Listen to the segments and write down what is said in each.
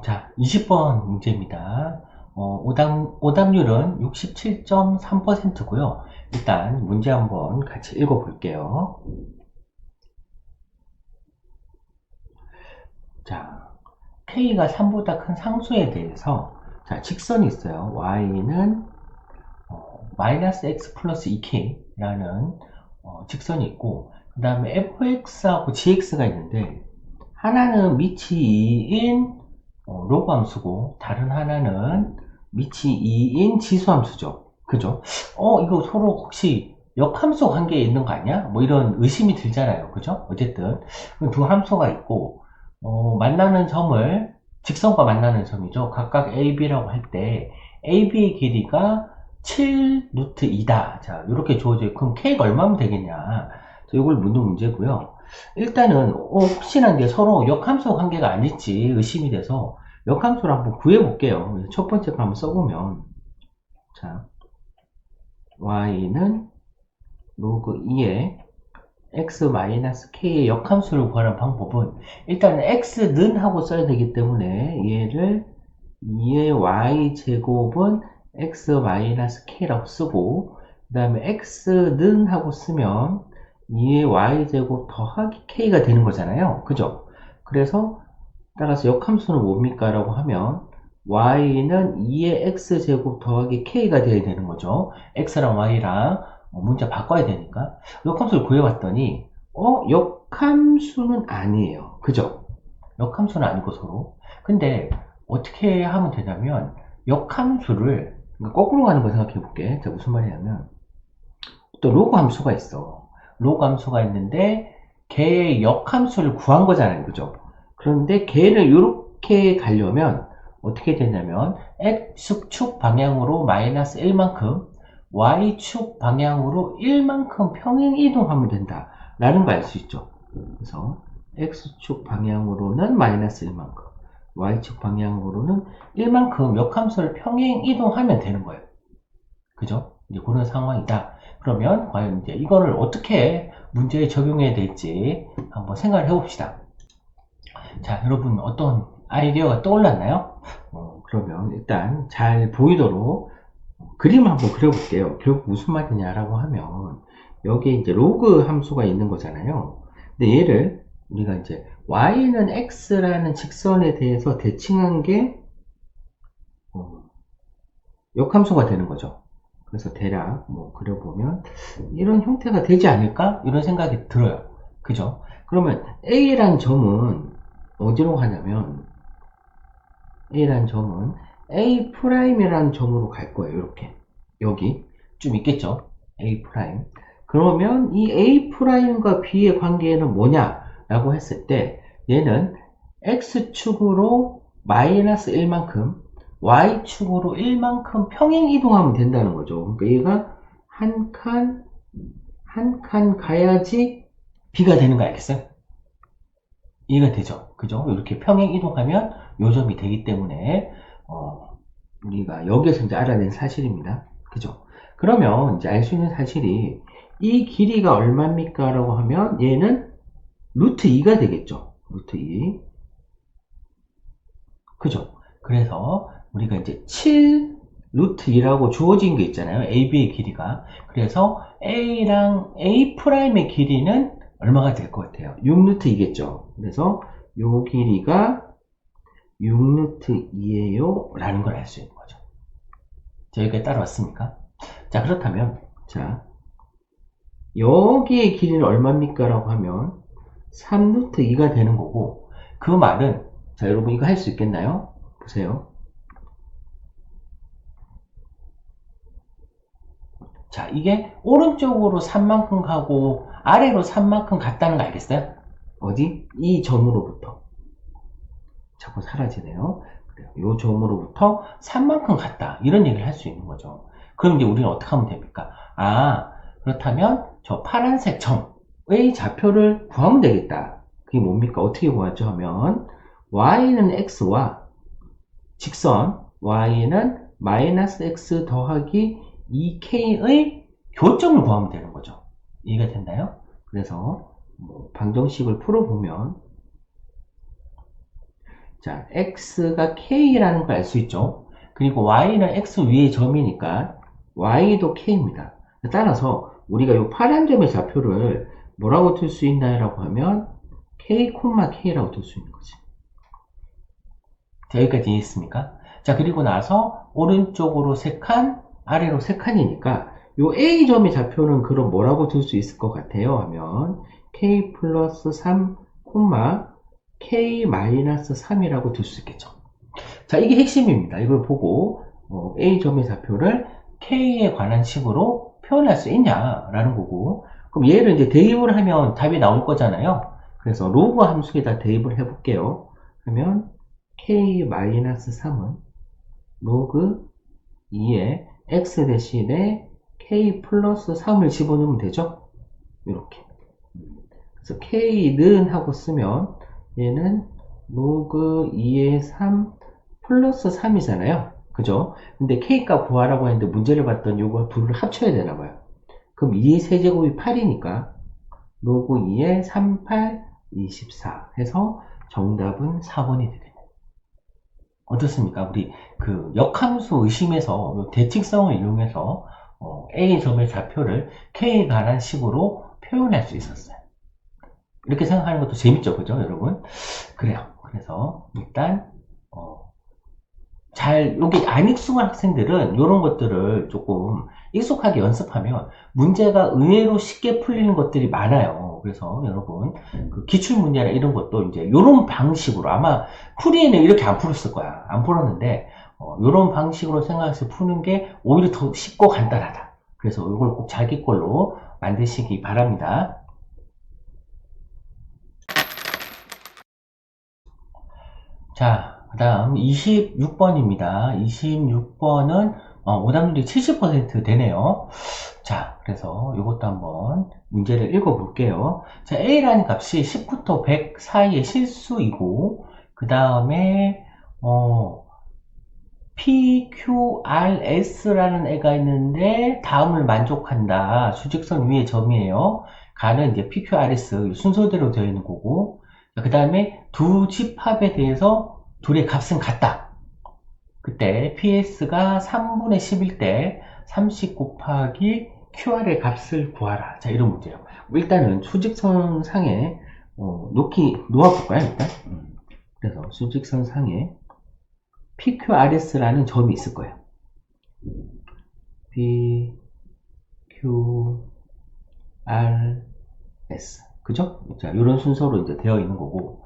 자, 20번 문제입니다. 오답률은 67.3%고요. 일단 문제 한번 같이 읽어볼게요. 자, K가 3보다 큰 상수에 대해서 자, 직선이 있어요. Y는 마이너스 X 플러스 2K라는 직선이 있고 그 다음에 fx하고 gx가 있는데 하나는 밑이 2인 로그 함수고 다른 하나는 밑이 2인 지수 함수죠. 그죠? 이거 서로 혹시 역함수 관계에 있는 거 아니야? 뭐 이런 의심이 들잖아요. 그죠? 어쨌든 두 함수가 있고 만나는 점을 직선과 만나는 점이죠. 각각 a, b라고 할 때 ab의 길이가 7 루트 2다. 자, 이렇게 주어져 있고 그럼 k가 얼마면 되겠냐? 자, 이걸 묻는 문제고요. 일단은 혹시나 이제 서로 역함수 관계가 아닐지 의심이 돼서 역함수를 한번 구해볼게요. 첫 번째 거 한번 써보면 자 y는 로그 2의 x-k의 역함수를 구하는 방법은 일단은 x는 하고 써야 되기 때문에 얘를 2의 y제곱은 x-k라고 쓰고 그 다음에 x는 하고 쓰면 2의 y제곱 더하기 k가 되는 거잖아요. 그죠? 그래서 따라서 역함수는 뭡니까? 라고 하면 y는 2의 x제곱 더하기 k가 되어야 되는 거죠. x랑 y랑 문자 바꿔야 되니까 역함수를 구해봤더니 역함수는 아니에요. 그죠? 역함수는 아니고 서로 근데 어떻게 하면 되냐면 역함수를 거꾸로 가는 거 생각해 볼게. 자, 무슨 말이냐면 또 로그 함수가 있어. 로그 함수가 있는데 걔의 역함수를 구한 거잖아요. 그죠? 그런데 걔를 이렇게 가려면 어떻게 되냐면 x축 방향으로 마이너스 1만큼 y축 방향으로 1만큼 평행 이동하면 된다 라는 걸 알 수 있죠. 그래서 x축 방향으로는 마이너스 1만큼 y축 방향으로는 1만큼 역함수를 평행 이동하면 되는 거예요. 그죠? 이제 그런 상황이다. 그러면 과연 이제 이거를 어떻게 문제에 적용해야 될지 한번 생각을 해봅시다. 자, 여러분 어떤 아이디어가 떠올랐나요? 그러면 일단 잘 보이도록 그림을 한번 그려볼게요. 결국 무슨 말이냐라고 하면 여기에 이제 로그 함수가 있는 거잖아요. 근데 얘를 우리가 이제 y는 x라는 직선에 대해서 대칭한 게 역함수가 되는 거죠. 그래서 대략 뭐 그려보면 이런 형태가 되지 않을까? 이런 생각이 들어요. 그죠? 그러면 A란 점은 어디로 가냐면 A란 점은 A'이라는 점으로 갈 거예요. 이렇게 여기 좀 있겠죠? A'. 그러면 이 A'과 B의 관계는 뭐냐? 라고 했을 때 얘는 X축으로 마이너스 1만큼 Y축으로 1만큼 평행 이동하면 된다는 거죠. 그러니까 얘가 한 칸 가야지 B가 되는 거 알겠어요? 이해가 되죠? 그죠? 이렇게 평행 이동하면 요점이 되기 때문에 우리가 여기에서 이제 알아낸 사실입니다. 그죠? 그러면 이제 알 수 있는 사실이 이 길이가 얼마입니까? 라고 하면 얘는 루트 2가 되겠죠. 루트 2. 그죠? 그래서 우리가 이제 7 루트 2라고 주어진 게 있잖아요. AB의 길이가. 그래서 A랑 A'의 길이는 얼마가 될 것 같아요? 6 루트 2겠죠. 그래서 요 길이가 6 루트 2예요. 라는 걸 알 수 있는 거죠. 자, 여기까지 따라왔습니까? 자, 그렇다면, 자, 여기의 길이는 얼마입니까? 라고 하면 3 루트 2가 되는 거고, 그 말은, 자, 여러분 이거 할 수 있겠나요? 보세요. 자, 이게 오른쪽으로 3만큼 가고 아래로 3만큼 갔다는 거 알겠어요? 어디? 이 점으로부터. 자꾸 사라지네요. 이 점으로부터 3만큼 갔다. 이런 얘기를 할 수 있는 거죠. 그럼 이제 우리는 어떻게 하면 됩니까? 그렇다면 저 파란색 점의 좌표를 구하면 되겠다. 그게 뭡니까? 어떻게 구하죠? 하면 y는 x와 직선 y는 마이너스 x 더하기 2k의 교점을 구하면 되는 거죠. 이해가 됐나요? 그래서 방정식을 풀어보면 자, x가 k라는 걸 알 수 있죠. 그리고 y는 x 위의 점이니까 y도 k입니다. 따라서 우리가 이 파란 점의 좌표를 뭐라고 둘 수 있나요? 라고 하면 k, k라고 둘 수 있는 거지. 자, 여기까지 이해했습니까? 자, 그리고 나서 오른쪽으로 3칸, 아래로 3칸이니까 요 A점의 좌표는 그럼 뭐라고 둘 수 있을 것 같아요? 하면 K 플러스 3, K 마이너스 3이라고 둘 수 있겠죠. 자, 이게 핵심입니다. 이걸 보고 A점의 좌표를 K에 관한 식으로 표현할 수 있냐라는 거고, 그럼 얘를 이제 대입을 하면 답이 나올 거잖아요. 그래서 로그 함수에다 대입을 해볼게요. 그러면 K-3은 로그 2에 X 대신에 K 플러스 3을 집어넣으면 되죠? 이렇게. 그래서 K는 하고 쓰면 얘는 로그 2에 3 플러스 3이잖아요. 그죠? 근데 K값 구하라고 했는데 문제를 봤더니 요거 둘을 합쳐야 되나봐요. 그럼 2의 세제곱이 8이니까 로그 2에 3, 8, 24 해서 정답은 4번이 되겠네요. 어떻습니까? 우리 그 역함수 의심에서 대칭성을 이용해서 A점의 좌표를 K에 관한 식으로 표현할 수 있었어요. 이렇게 생각하는 것도 재밌죠, 그죠, 여러분? 그래요. 그래서 일단 여기 안 익숙한 학생들은 이런 것들을 조금 익숙하게 연습하면 문제가 의외로 쉽게 풀리는 것들이 많아요. 그래서 여러분, 그 기출문제나 이런 것도 이제 이런 방식으로 아마 풀이에는 이렇게 안 풀었을 거야. 안 풀었는데, 이런 방식으로 생각해서 푸는 게 오히려 더 쉽고 간단하다. 그래서 이걸 꼭 자기 걸로 만드시기 바랍니다. 자, 그 다음 26번입니다. 26번은 오답률이 70% 되네요. 자, 그래서 이것도 한번 문제를 읽어볼게요. 자, A라는 값이 10부터 100 사이의 실수이고, 그 다음에 PQRS라는 애가 있는데 다음을 만족한다. 수직선 위의 점이에요. 가는 이제 PQRS 순서대로 되어 있는 거고, 그 다음에 두 집합에 대해서 둘의 값은 같다. 그때 PS가 3분의 10일 때 30 곱하기 QR의 값을 구하라. 자, 이런 문제예요. 일단은 수직선 상에 놓아볼까요, 일단? 그래서 수직선 상에 PQRS라는 점이 있을 거예요. PQRS. 그죠? 자, 이런 순서로 이제 되어 있는 거고.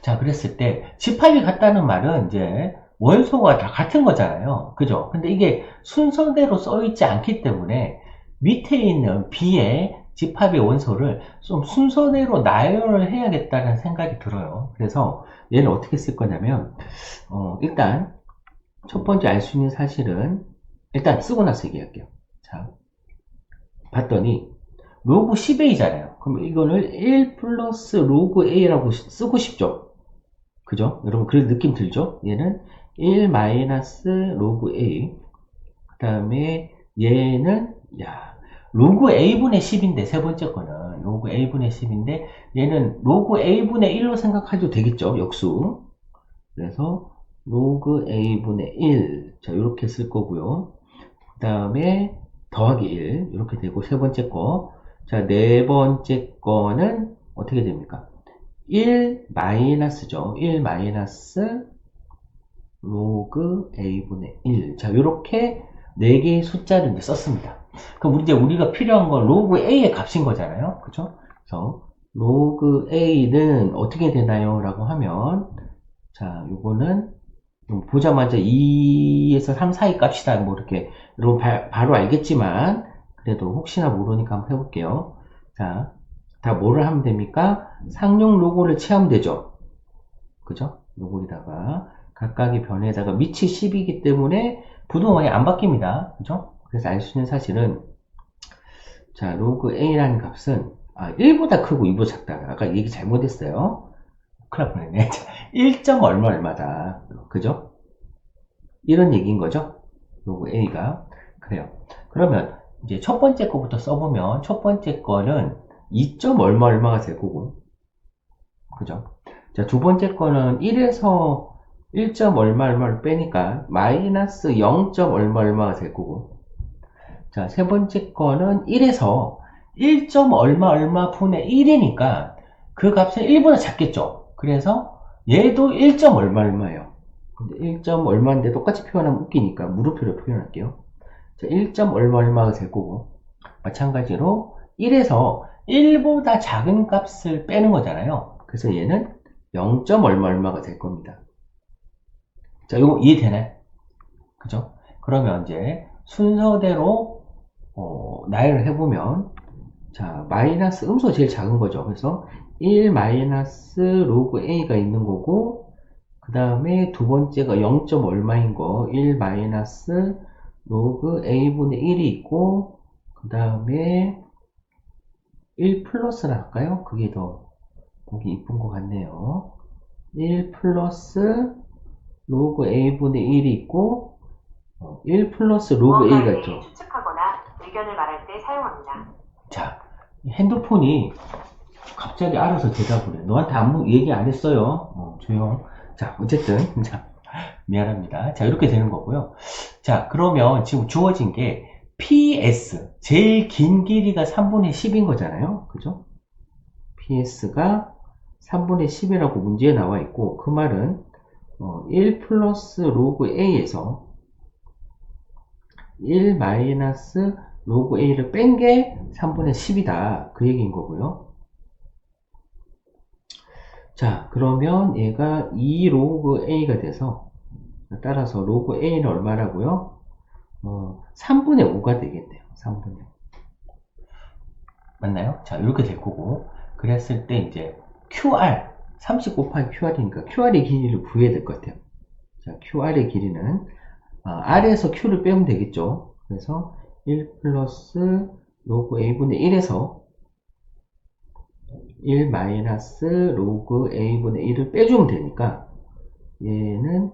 자, 그랬을 때, 집합이 같다는 말은 이제 원소가 다 같은 거잖아요. 그죠? 근데 이게 순서대로 써있지 않기 때문에 밑에 있는 B의 집합의 원소를 좀 순서대로 나열을 해야겠다는 생각이 들어요. 그래서 얘는 어떻게 쓸 거냐면, 일단, 첫 번째 알 수 있는 사실은, 일단 쓰고 나서 얘기할게요. 자, 봤더니, 로그 10a잖아요. 그럼 이거를 1 플러스 로그 a라고 쓰고 싶죠? 그죠? 여러분, 그런 느낌 들죠? 얘는 1 마이너스 로그 a. 그 다음에 얘는, 로그 a분의 10인데, 세 번째 거는 로그 a분의 10인데, 얘는 로그 a분의 1로 생각해도 되겠죠? 역수. 그래서, 로그 a분의 1. 자, 이렇게 쓸 거고요. 그 다음에, 더하기 1. 이렇게 되고, 세 번째 거. 자, 네 번째 거는 어떻게 됩니까? 1 마이너스죠. 1 마이너스 로그 a분의 1. 자, 이렇게 4개의 숫자를 이제 썼습니다. 그럼 이제 우리가 필요한 건 로그 a의 값인 거잖아요. 그죠? 그래서 로그 a는 어떻게 되나요? 라고 하면, 자, 요거는 보자마자 2에서 3 사이 값이다. 뭐 이렇게 여러분 바로 알겠지만 그래도 혹시나 모르니까 한번 해볼게요. 자, 다 뭐를 하면 됩니까? 상용 로고를 취하면 되죠. 그죠? 요거에다가 각각의 변에다가 밑이 10이기 때문에 부동항이 안 바뀝니다. 그죠? 그래서 알 수 있는 사실은, 자, 로그 a라는 값은 1보다 크고 2보다 작다. 아까 얘기 잘못했어요. 큰일 날 뻔했네. 1점 얼마다. 그죠? 이런 얘기인 거죠? 로그 a가. 그래요. 그러면 이제 첫 번째 거부터 써보면 첫 번째 거는 2점 얼마가 될 거고, 그죠? 자, 두 번째 거는 1에서 1점 얼마 얼마를 빼니까 마이너스 0. 얼마 얼마가 될 거고. 자, 세 번째 거는 1에서 1점 얼마 얼마 분의 1이니까 그 값은 1보다 작겠죠. 그래서 얘도 1점 얼마 얼마예요. 근데 1점 얼마인데 똑같이 표현하면 웃기니까 물음표로 표현할게요. 자, 1점 얼마 얼마가 될 거고, 마찬가지로 1에서 1보다 작은 값을 빼는 거잖아요. 그래서 얘는 0점 얼마 얼마가 될 겁니다. 자, 이거 이해되나요? 그죠? 그러면 이제 순서대로 나열을 해보면, 자, 마이너스 음수 제일 작은 거죠. 그래서 1 마이너스 로그 a가 있는 거고, 그 다음에 두 번째가 0. 얼마인 거, 1 마이너스 로그 a분의 1이 있고, 그 다음에 1 플러스라 할까요? 그게 더 보기 이쁜 것 같네요. 1 플러스 로그 a분의 1이 있고, 1 플러스 로그 a가 있죠. 추측하거나 의견을 말할 때 사용합니다. 자, 핸드폰이 갑자기 알아서 대답을 해. 너한테 아무 얘기 안 했어요. 조용. 자, 어쨌든, 자, 미안합니다. 자, 이렇게 되는 거고요. 자, 그러면 지금 주어진 게 PS, 제일 긴 길이가 3분의 10인 거잖아요. 그죠? PS가 3분의 10이라고 문제에 나와 있고, 그 말은 1 플러스 로그 A에서 1 마이너스 로그 A를 뺀 게 3분의 10이다. 그 얘기인 거고요. 자, 그러면 얘가 2 로그 A가 돼서, 따라서 로그 A는 얼마라고요? 3분의 5가 되겠네요. 3분의 5. 맞나요? 자, 이렇게 될 거고, 그랬을 때 이제 QR, 30 곱하기 QR이니까 QR의 길이를 구해야 될 것 같아요. 자, QR의 길이는 R에서 Q를 빼면 되겠죠. 그래서 1 플러스 로그 A분의 1에서 1 마이너스 로그 A분의 1을 빼주면 되니까 얘는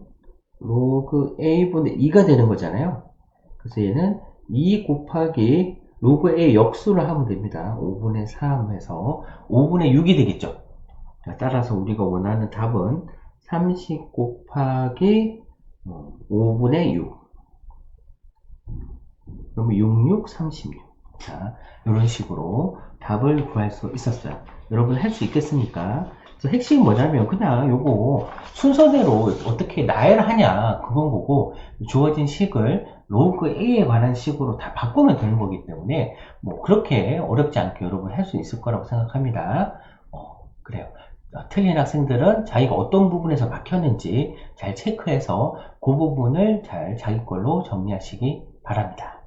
로그 A분의 2가 되는 거잖아요. 그래서 얘는 2 곱하기 로그 A 역수를 하면 됩니다. 5분의 3 해서 5분의 6이 되겠죠. 따라서 우리가 원하는 답은 30 곱하기 5분의 6. 그러면 66, 36. 자, 이런 식으로 답을 구할 수 있었어요. 여러분 할 수 있겠습니까? 핵심이 뭐냐면 그냥 요거 순서대로 어떻게 나열하냐 그건 거고, 주어진 식을 로그 A에 관한 식으로 다 바꾸면 되는 거기 때문에 뭐 그렇게 어렵지 않게 여러분 할 수 있을 거라고 생각합니다. 그래요. 틀린 학생들은 자기가 어떤 부분에서 막혔는지 잘 체크해서 그 부분을 잘 자기 걸로 정리하시기 바랍니다.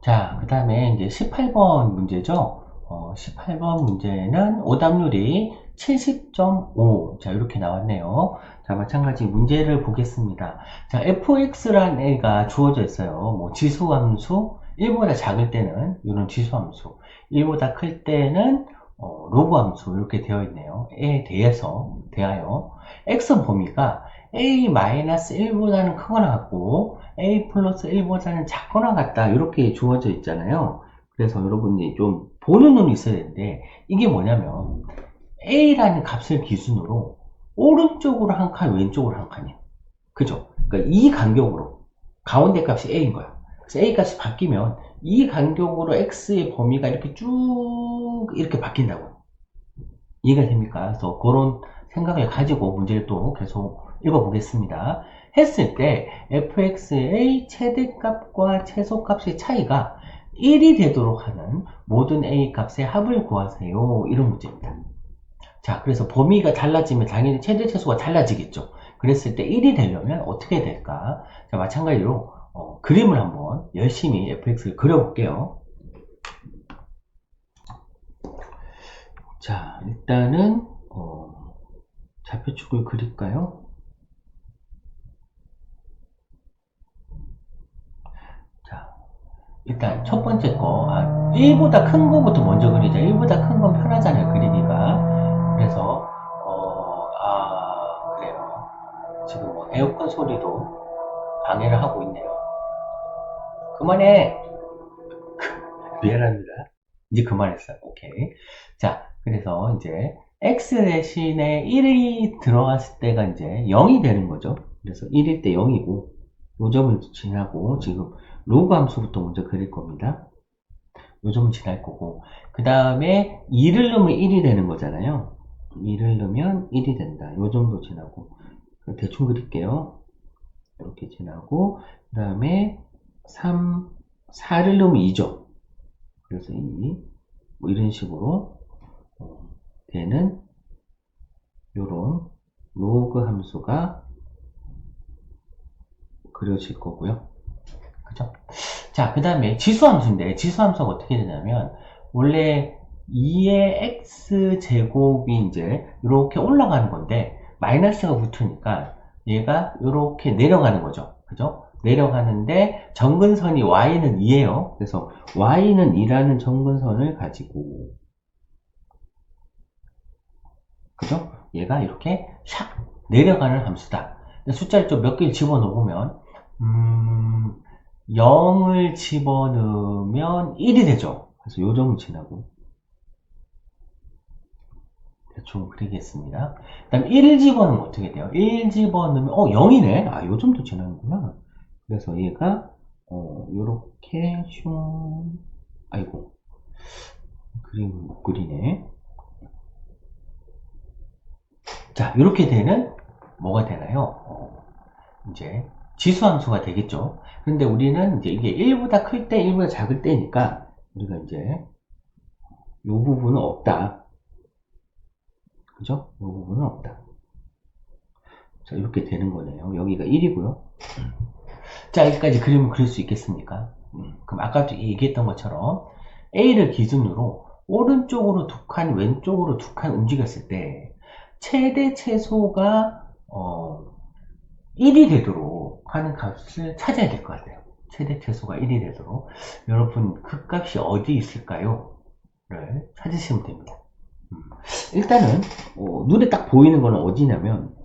자, 그 다음에 이제 18번 문제죠. 18번 문제는 오답률이 70.5. 자, 이렇게 나왔네요. 자, 마찬가지 문제를 보겠습니다. 자, fx라는 애가 주어져 있어요. 뭐, 지수함수, 1보다 작을 때는 이런 지수함수, 1보다 클 때는 로그함수, 이렇게 되어 있네요. 에 대하여, x 범위가 a-1보다는 크거나 같고, a 플러스 1보다는 작거나 같다 이렇게 주어져 있잖아요. 그래서 여러분이 좀 보는 눈이 있어야 되는데, 이게 뭐냐면 a라는 값을 기준으로 오른쪽으로 한 칸, 왼쪽으로 한 칸이에요. 그죠? 그러니까 이 간격으로 가운데 값이 a인 거야. 그래서 a 값이 바뀌면 이 간격으로 x의 범위가 이렇게 쭉 이렇게 바뀐다고. 이해가 됩니까? 그래서 그런 생각을 가지고 문제를 또 계속 읽어보겠습니다. 했을 때 fx의 최대값과 최소값의 차이가 1이 되도록 하는 모든 a 값의 합을 구하세요. 이런 문제입니다. 자, 그래서 범위가 달라지면 당연히 최대 최소가 달라지겠죠. 그랬을 때 1이 되려면 어떻게 될까? 자, 마찬가지로 그림을 한번 열심히 fx를 그려볼게요. 자, 일단은 좌표축을 그릴까요? 자, 일단 첫 번째 거 1보다 큰 거부터 먼저 그리자. 1보다 큰 건 편하잖아요, 그리기가. 그래서 그래요. 지금 뭐 에어컨 소리도 방해를 하고 있네요. 그만해. 미안합니다. 이제 그만했어요. 오케이. 자, 그래서 이제 x 대신에 1이 들어갔을 때가 이제 0이 되는 거죠. 그래서 1일 때 0이고, 요 점을 지나고, 지금 로그 함수부터 먼저 그릴 겁니다. 요 점을 지날 거고, 그 다음에 2를 넣으면 1이 되는 거잖아요. 2를 넣으면 1이 된다. 요 점도 지나고, 대충 그릴게요. 이렇게 지나고, 그 다음에 3, 4를 넣으면 2죠. 그래서 2, 뭐 이런 식으로 되는 요런 로그 함수가 그려질 거고요. 그죠? 자, 그 다음에 지수함수인데, 지수함수가 어떻게 되냐면, 원래 2의 x제곱이 이제 이렇게 올라가는 건데, 마이너스가 붙으니까 얘가 이렇게 내려가는 거죠. 그죠? 내려가는데, 정근선이 y는 2예요. 그래서 y는 2라는 정근선을 가지고, 그죠? 얘가 이렇게 샥 내려가는 함수다. 숫자를 좀 몇 개를 집어넣으면, 0을 집어넣으면 1이 되죠. 그래서 요 점을 지나고 대충 그리겠습니다. 그 다음 1을 집어넣으면 어떻게 돼요? 1 집어넣으면 0이네. 아, 요 점도 지나는구나. 그래서 얘가 요렇게 슝 아이고 그림 못 그리네. 자, 이렇게 되는 뭐가 되나요? 이제 지수함수가 되겠죠. 근데 우리는 이제 이게 1보다 클 때, 1보다 작을 때니까 우리가 이제 이 부분은 없다. 그죠? 이 부분은 없다. 자, 이렇게 되는 거네요. 여기가 1이고요. 자, 여기까지 그림을 그릴 수 있겠습니까? 그럼 아까 얘기했던 것처럼 A를 기준으로 오른쪽으로 두 칸, 왼쪽으로 두 칸 움직였을 때 최대 최소가 1이 되도록 하는 값을 찾아야 될 것 같아요. 최대 최소가 1이 되도록. 여러분, 그 값이 어디 있을까요? 를 찾으시면 됩니다. 일단은 눈에 딱 보이는 거는 어디냐면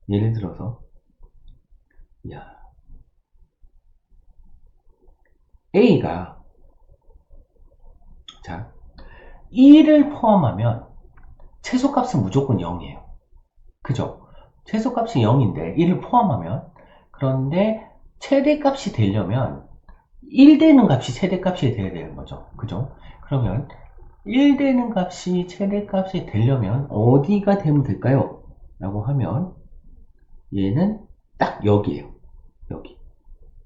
예를 들어서 야, A가 자 1을 포함하면 최소값은 무조건 0이에요. 그죠? 최소값이 0인데 1을 포함하면 그런데 최대값이 되려면 1 되는 값이 최대값이 돼야 되는 거죠. 그죠? 그러면 1 되는 값이 최대값이 되려면 어디가 되면 될까요? 라고 하면 얘는 딱 여기에요. 여기.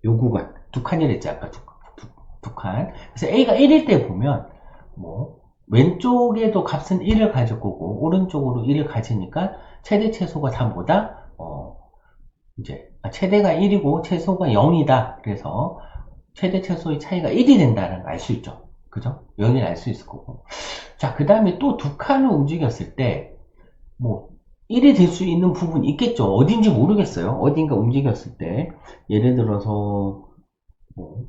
요 구간. 두 칸이랬지, 아까 두 칸. 그래서 A가 1일 때 보면, 뭐, 왼쪽에도 값은 1을 가질 거고, 오른쪽으로 1을 가지니까, 최대 최소가 다 뭐다? 이제, 최대가 1이고, 최소가 0이다. 그래서, 최대 최소의 차이가 1이 된다는 걸 알 수 있죠. 그죠? 여기는 알 수 있을 거고. 자, 그 다음에 또 두 칸을 움직였을 때, 뭐, 1이 될 수 있는 부분이 있겠죠. 어딘지 모르겠어요. 어딘가 움직였을 때. 예를 들어서, 뭐,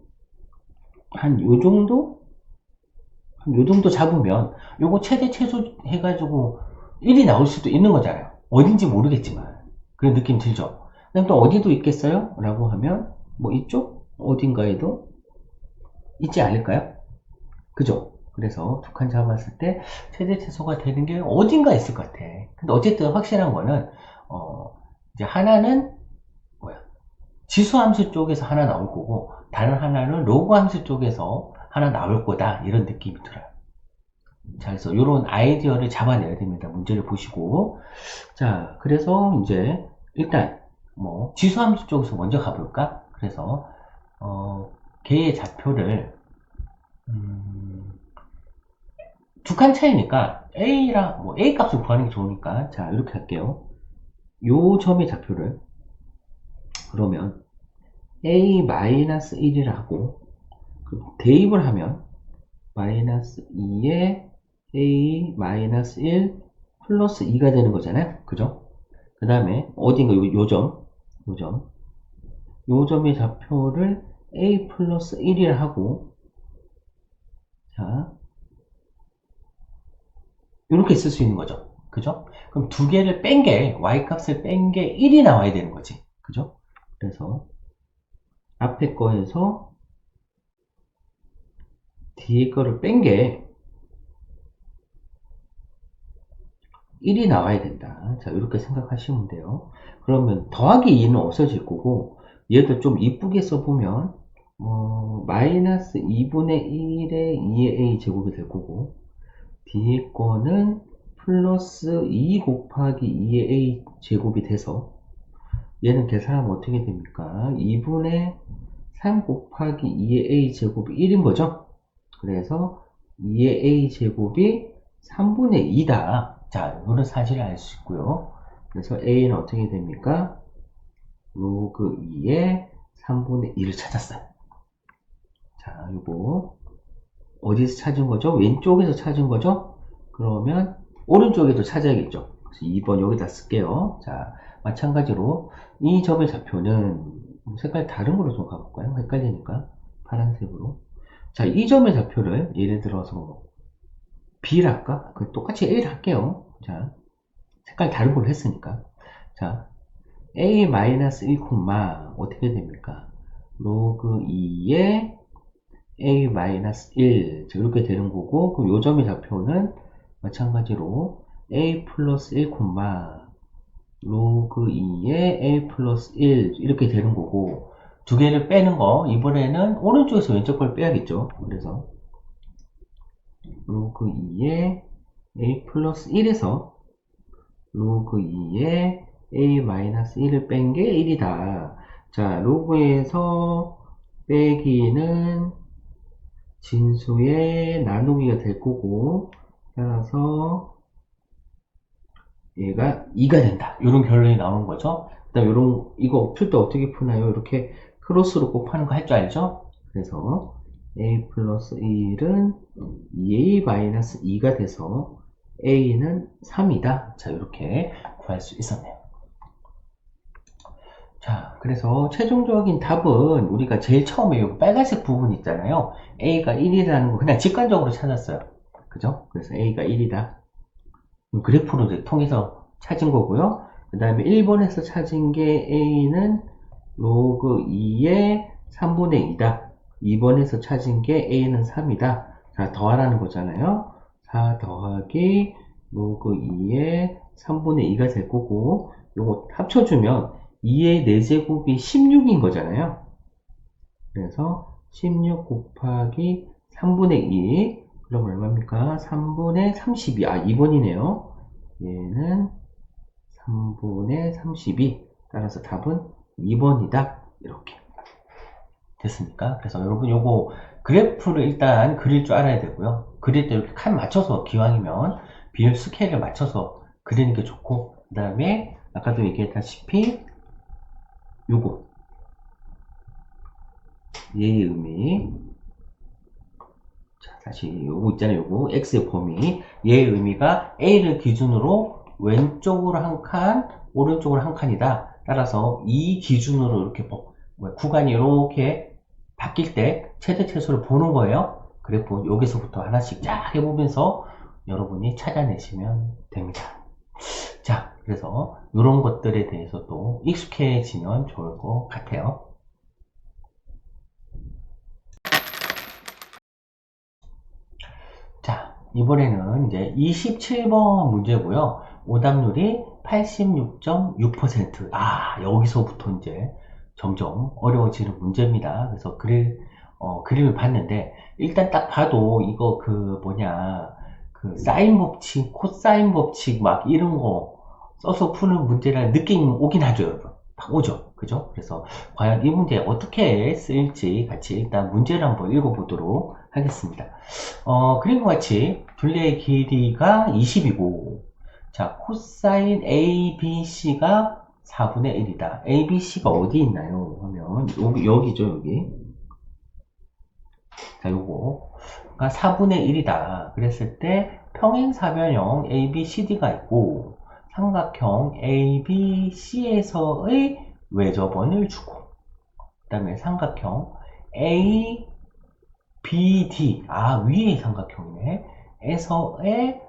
한 요 정도? 한 요 정도 잡으면, 요거 최대 최소 해가지고 1이 나올 수도 있는 거잖아요. 어딘지 모르겠지만. 그런 느낌 들죠? 그럼 또 어디도 있겠어요? 라고 하면, 뭐 이쪽? 어딘가에도 있지 않을까요? 그죠? 그래서 두 칸 잡았을 때 최대 최소가 되는 게 어딘가 있을 것 같아. 근데 어쨌든 확실한 거는 이제 하나는 뭐야? 지수함수 쪽에서 하나 나올 거고 다른 하나는 로그 함수 쪽에서 하나 나올 거다 이런 느낌이 들어요. 자, 그래서 이런 아이디어를 잡아내야 됩니다. 문제를 보시고 자, 그래서 이제 일단 뭐 지수함수 쪽에서 먼저 가볼까? 그래서 개의 좌표를 두 칸 차이니까 A랑 뭐 A 값을 구하는 게 좋으니까 자 이렇게 할게요. 요 점의 좌표를 그러면 A-1이라 하고 대입을 하면 마이너스 2에 A-1 플러스 2가 되는 거잖아요. 그죠? 그 다음에 어딘가 요 점의 좌표를 A 플러스 1이라 하고 자 이렇게 쓸 수 있는 거죠. 그죠? 그럼 두 개를 뺀 게, y값을 뺀 게 1이 나와야 되는 거지. 그죠? 그래서 앞에 거에서 뒤에 거를 뺀 게 1이 나와야 된다. 자, 이렇게 생각하시면 돼요. 그러면 더하기 2는 없어질 거고, 얘도 좀 이쁘게 써보면, 마이너스 2분의 1의 2의 a 제곱이 될 거고, 뒤에 거는 플러스 2 곱하기 2의 a 제곱이 돼서, 얘는 계산하면 어떻게 됩니까? 2분의 3 곱하기 2의 a 제곱이 1인 거죠? 그래서 2의 a 제곱이 3분의 2다. 자, 이거는 사실을 알 수 있고요. 그래서 a는 어떻게 됩니까? 로그 2의 3분의 2를 찾았어요. 자, 이거 어디서 찾은 거죠? 왼쪽에서 찾은 거죠? 그러면 오른쪽에도 찾아야겠죠. 그래서 2번 여기다 쓸게요. 자, 마찬가지로 이 점의 좌표는 색깔 다른 걸로 좀 가볼까요? 헷갈리니까 파란색으로. 자, 이 점의 좌표를 예를 들어서 B를 할까? 똑같이 A를 할게요. 자, 색깔 다른 걸로 했으니까. 자, A-1, 어떻게 됩니까? 로그 2의 A-1. 자, 이렇게 되는 거고, 그럼 요 점의 좌표는 마찬가지로 A 플러스 1, 로그 2의 A 플러스 1. 이렇게 되는 거고, 두 개를 빼는 거, 이번에는 오른쪽에서 왼쪽 걸 빼야겠죠. 그래서, 로그 2의 A 플러스 1에서 로그 2의 A 마이너스 1을 뺀 게 1이다. 자, 로그에서 빼기는 진수의 나누기가 될 거고, 따라서 얘가 2가 된다. 이런 결론이 나오는 거죠. 그 다음 이거 풀 때 어떻게 푸나요? 이렇게 크로스로 곱하는 거 할 줄 알죠? 그래서 a 플러스 1은 2a 마이너스 2가 돼서 a는 3이다. 자, 이렇게 구할 수 있었네요. 자, 그래서 최종적인 답은 우리가 제일 처음에 이 빨간색 부분 있잖아요. a가 1이라는 거 그냥 직관적으로 찾았어요. 그죠? 그래서 a가 1이다. 그래프로 통해서 찾은 거고요. 그 다음에 1번에서 찾은 게 a는 로그 2의 3분의 2다. 2번에서 찾은 게 a는 3이다. 자, 더하라는 거잖아요. 4 더하기 로그 2의 3분의 2가 될 거고, 요거 합쳐주면 2의 4제곱이 16인 거잖아요. 그래서 16 곱하기 3분의 2. 그럼 얼마입니까? 3분의 32. 아, 2번이네요. 얘는 3분의 32. 따라서 답은 2번이다. 이렇게. 됐습니까? 그래서 여러분 요거 그래프를 일단 그릴 줄 알아야 되고요. 그릴 때 이렇게 칸 맞춰서 기왕이면 비율 스케일을 맞춰서 그리는 게 좋고, 그 다음에 아까도 얘기했다시피 요거 얘의 의미, 자, 다시 요거 있잖아요. 요거 x의 범위, 얘의 의미가 a를 기준으로 왼쪽으로 한 칸, 오른쪽으로 한 칸이다. 따라서 이 기준으로 이렇게 구간이 이렇게 바뀔 때 최대 최소를 보는 거예요. 그래프 여기서부터 하나씩 쫙 해보면서 여러분이 찾아내시면 됩니다. 자, 그래서 이런 것들에 대해서도 익숙해지면 좋을 것 같아요. 자, 이번에는 이제 27번 문제고요. 오답률이 86.6%. 아, 여기서부터 이제 점점 어려워지는 문제입니다. 그래서 그림을 봤는데, 일단 딱 봐도 이거 그 사인 법칙, 코사인 법칙 막 이런 거 써서 푸는 문제라는 느낌이 오긴 하죠, 여러분. 딱 오죠. 그죠? 그래서 과연 이 문제 어떻게 쓰일지 같이 일단 문제를 한번 읽어보도록 하겠습니다. 그림과 같이 둘레의 길이가 20이고, 자, 코사인 ABC가 4분의 1이다. ABC가 어디 있나요? 하면, 여기죠, 여기. 자, 요거가 4분의 1이다. 그랬을 때, 평행사변형 ABCD가 있고, 삼각형 ABC에서의 외접원을 주고, 그 다음에 삼각형 ABD, 위에 삼각형이네. 에서의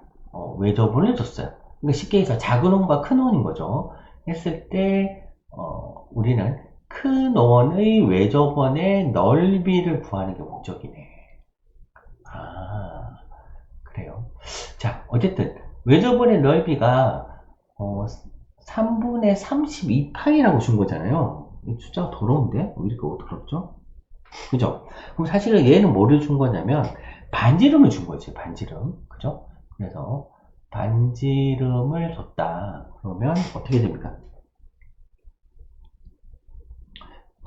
외접원을 줬어요. 그러니까 쉽게 해서 작은 원과 큰 원인 거죠. 했을 때, 우리는 큰 원의 외접원의 넓이를 구하는 게 목적이네. 아, 그래요. 자, 어쨌든 외접원의 넓이가 3분의 32파이라고 준 거잖아요. 이 숫자가 더러운데? 왜 이렇게 더럽죠? 그죠? 그럼 사실은 얘는 뭐를 준 거냐면 반지름을 준 거지, 반지름. 그죠? 그래서 반지름을 줬다. 그러면 어떻게 됩니까?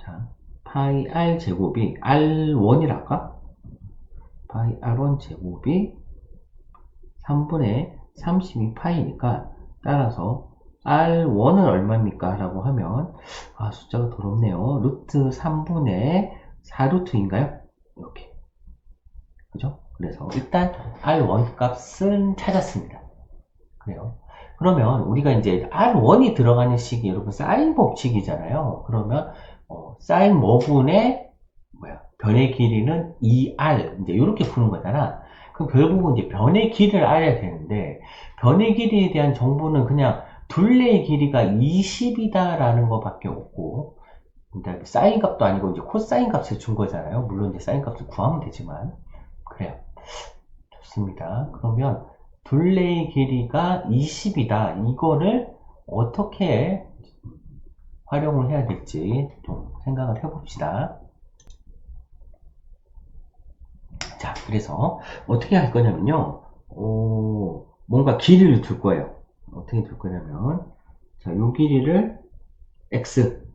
자, 파이 r 제곱이 r1이랄까? 파이 r1 제곱이 3분의 32파이니까 따라서 R1은 얼마입니까? 라고 하면 숫자가 더럽네요. 루트 3분의 4루트인가요? 이렇게. 그죠? 그래서 일단 R1 값은 찾았습니다. 그래요. 그러면 우리가 이제 R1이 들어가는 식이 여러분 사인 법칙이잖아요. 그러면 사인 뭐분의 변의 길이는 2R 이제 이렇게 푸는 거잖아. 그럼 결국은 이제 변의 길이를 알아야 되는데 변의 길이에 대한 정보는 그냥 둘레의 길이가 20이다라는 것밖에 없고 그다음에 사인 값도 아니고 이제 코사인 값을 준 거잖아요. 물론 이제 사인 값을 구하면 되지만 그래요. 좋습니다. 그러면 둘레의 길이가 20이다. 이거를 어떻게 활용을 해야 될지 좀 생각을 해봅시다. 자, 그래서 어떻게 할 거냐면요. 뭔가 길이를 둘 거예요. 어떻게 둘 거냐면, 자, 요 길이를 x,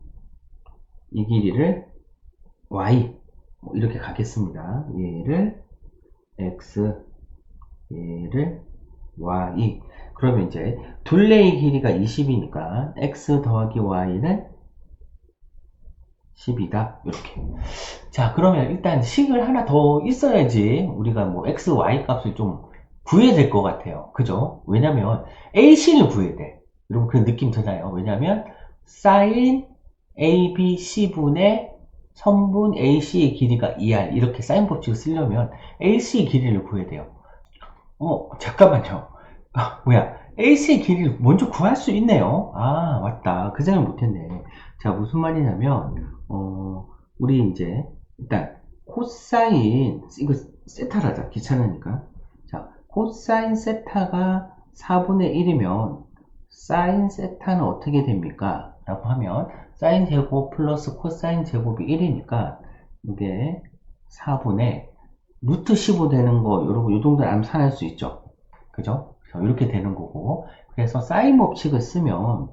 이 길이를 y, 이렇게 가겠습니다. 얘를 x, 얘를 y. 그러면 이제 둘레의 길이가 20이니까 x 더하기 y는 10이다. 이렇게. 자, 그러면 일단 식을 하나 더 있어야지 우리가 뭐 x, y 값을 좀 구해야 될 것 같아요. 그죠? 왜냐면 AC를 구해야 돼. 여러분 그 느낌 드나요? 왜냐면 sin ABC분의 선분 AC의 길이가 2R 이렇게 사인 법칙을 쓰려면 AC의 길이를 구해야 돼요. 잠깐만요. 뭐야? AC의 길이를 먼저 구할 수 있네요. 맞다. 그 생각 못했네. 자, 무슨 말이냐면 우리 이제 일단 코사인 이거 세타를 하자. 귀찮으니까. 자, 코사인 세타가 4분의 1이면 사인 세타는 어떻게 됩니까? 라고 하면 사인 제곱 플러스 코사인 제곱이 1이니까 이게 4분의 루트 15 되는 거 여러분 이 정도는 암산할 수 있죠. 그죠? 이렇게 되는 거고 그래서 사인 법칙을 쓰면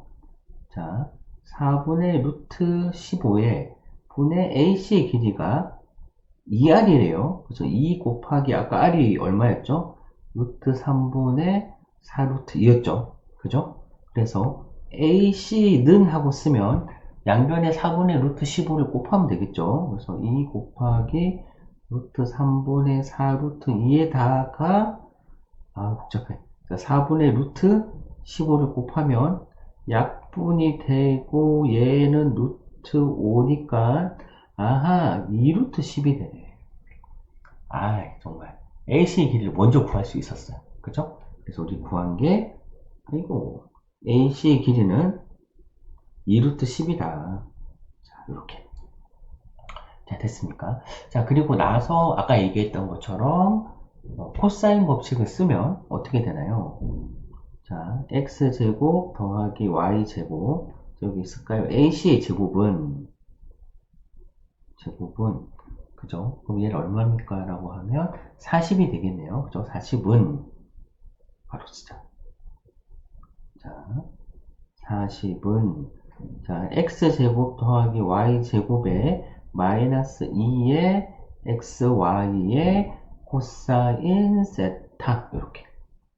자 4분의 루트 15에 분의 AC의 길이가 2R이래요. 그래서 2 곱하기 아까 R이 얼마였죠? 루트 3분의 4루트 2였죠. 그죠? 그래서 AC는 하고 쓰면 양변에 4분의 루트 15를 곱하면 되겠죠. 그래서 2 곱하기 루트 3분의 4루트 2에다가 복잡해. 4분의 루트 15를 곱하면 약분이 되고 얘는 루트 5니까 2루트 10이 되네. 정말 AC 길이를 먼저 구할 수 있었어요. 그죠? 그래서 우리 구한 게 AC 길이는 2루트 10이다. 자, 이렇게. 자, 됐습니까? 자, 그리고 나서 아까 얘기했던 것처럼 코사인 법칙을 쓰면 어떻게 되나요? 자, x제곱 더하기 y제곱 여기 있을까요? AC의 제곱은 그죠? 그럼 얘를 얼마입니까? 라고 하면 40이 되겠네요. 그죠? 40은 바로 쓰자. 자, 40은 자, x제곱 더하기 y제곱에 마이너스 2의 xy의 코사인 세타 이렇게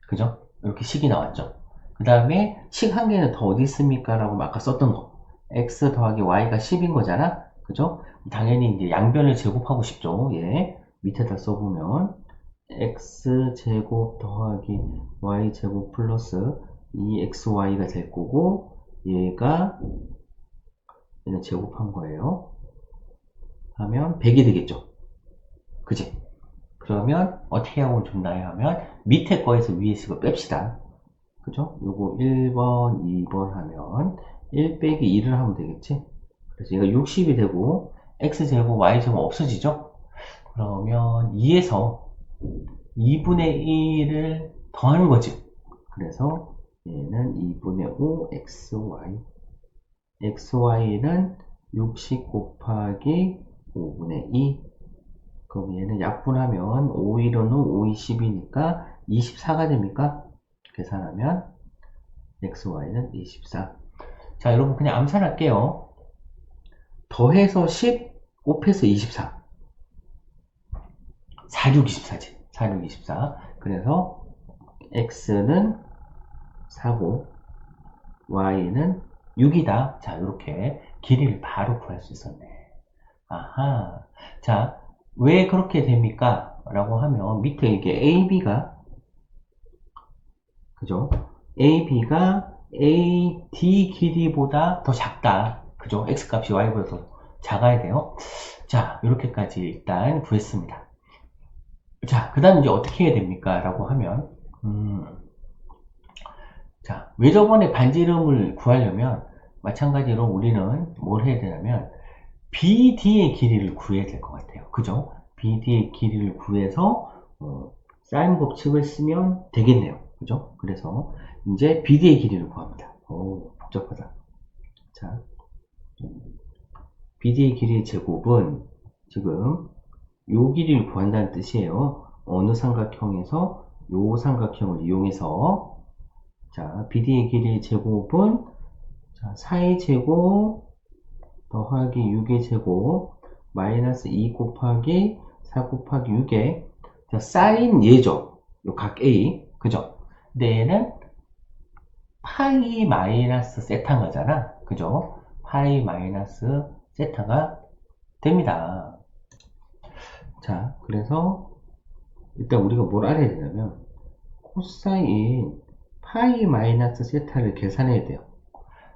그죠? 이렇게 식이 나왔죠. 그 다음에 식 한 개는 더 어디 있습니까? 라고 아까 썼던 거 x 더하기 y가 10인 거잖아. 그죠? 당연히 이제 양변을 제곱하고 싶죠. 예. 밑에다 써보면 x제곱 더하기 y제곱 플러스 2xy가 될 거고 얘는 제곱한 거예요. 하면 100이 되겠죠. 그지? 그러면 어떻게 하고 준다요 하면 밑에 거에서 위에 식을 뺍시다. 그죠? 요거 1번, 2번 하면 1 빼기 2를 하면 되겠지? 그래서 얘가 60이 되고 x제곱, y제곱 없어지죠? 그러면 2에서 2분의 1을 더하는 거지. 그래서 얘는 2분의 5 xy. xy는 60 곱하기 5분의 2. 그럼 얘는 약분하면 5 1은 5, 2, 10이니까 24가 됩니까? 계산하면 xy는 24. 자, 여러분 그냥 암산할게요. 더해서 10, 곱해서 24. 4, 6, 24지. 4, 6, 24. 그래서 x는 4고 y는 6이다. 자, 이렇게 길이를 바로 구할 수 있었네. 아하. 자, 왜 그렇게 됩니까? 라고 하면 밑에 이게 AB가 그죠? AB가 AD 길이보다 더 작다. 그죠? X값이 Y보다 더 작아야 돼요. 자, 이렇게까지 일단 구했습니다. 자, 그 다음 이제 어떻게 해야 됩니까? 라고 하면, 자, 외접원의 반지름을 구하려면, 마찬가지로 우리는 뭘 해야 되냐면, BD의 길이를 구해야 될 것 같아요. 그죠? BD의 길이를 구해서, 사인 법칙을 쓰면 되겠네요. 그죠? 그래서, 이제 BD의 길이를 구합니다. 오, 복잡하다. 자, BD의 길이의 제곱은, 지금, 요 길이를 구한다는 뜻이에요. 어느 삼각형에서 요 삼각형을 이용해서 자, BD의 길이의 제곱은 자, 4의 제곱 더하기 6의 제곱 마이너스 2 곱하기 4 곱하기 6의 자, 사인 얘죠. 요 각 A 그죠? 근데 얘는 파이 마이너스 세타인 거잖아. 그죠? 파이 마이너스 세타가 됩니다. 자, 그래서 일단 우리가 뭘 알아야 되냐면 코사인 파이 마이너스 세타를 계산해야 돼요.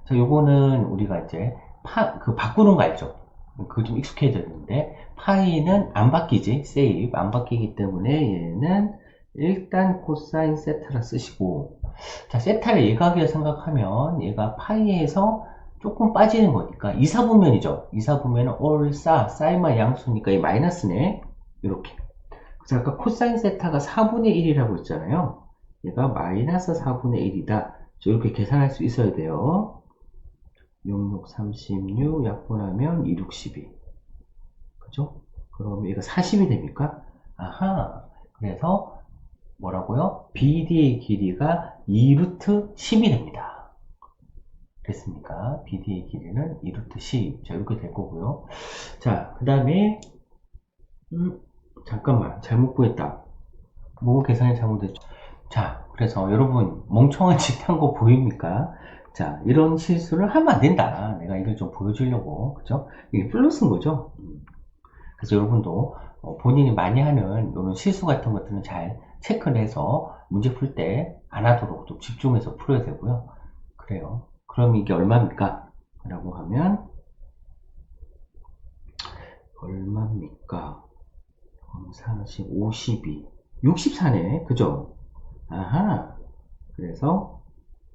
자, 요거는 우리가 이제 바꾸는 거 알죠? 그거 좀 익숙해져야 되는데 파이는 안 바뀌지, 세이브 안 바뀌기 때문에 얘는 일단 코사인 세타를 쓰시고 자, 세타를 예각이라 생각하면 얘가 파이에서 조금 빠지는 거니까 이사분면이죠. 이사분면은 사인만 양수니까 이 마이너스네. 이렇게. 그래서 아까 코사인 세타가 4분의 1이라고 했잖아요. 얘가 마이너스 4분의 1이다. 이렇게 계산할 수 있어야 돼요. 6, 6, 36 약분하면 2, 6, 12. 그죠? 그러면 얘가 40이 됩니까? 아하. 그래서 뭐라고요? BD의 길이가 2루트 10이 됩니다. 됐습니까? BD의 길이는 2루트 10. 자, 이렇게 될 거고요. 자, 그 다음에 잠깐만 잘못 구했다. 뭐 계산이 잘못됐죠? 자, 그래서 여러분 멍청한 짓 한 거 보입니까? 자, 이런 실수를 하면 안 된다. 내가 이걸 좀 보여주려고, 그죠? 이게 플러스인 거죠. 그래서 여러분도 본인이 많이 하는 이런 실수 같은 것들은 잘 체크를 해서 문제 풀 때 안 하도록 좀 집중해서 풀어야 되고요. 그래요. 그럼 이게 얼마입니까? 라고 하면 얼마입니까? 40, 52, 64네. 그죠? 아하. 그래서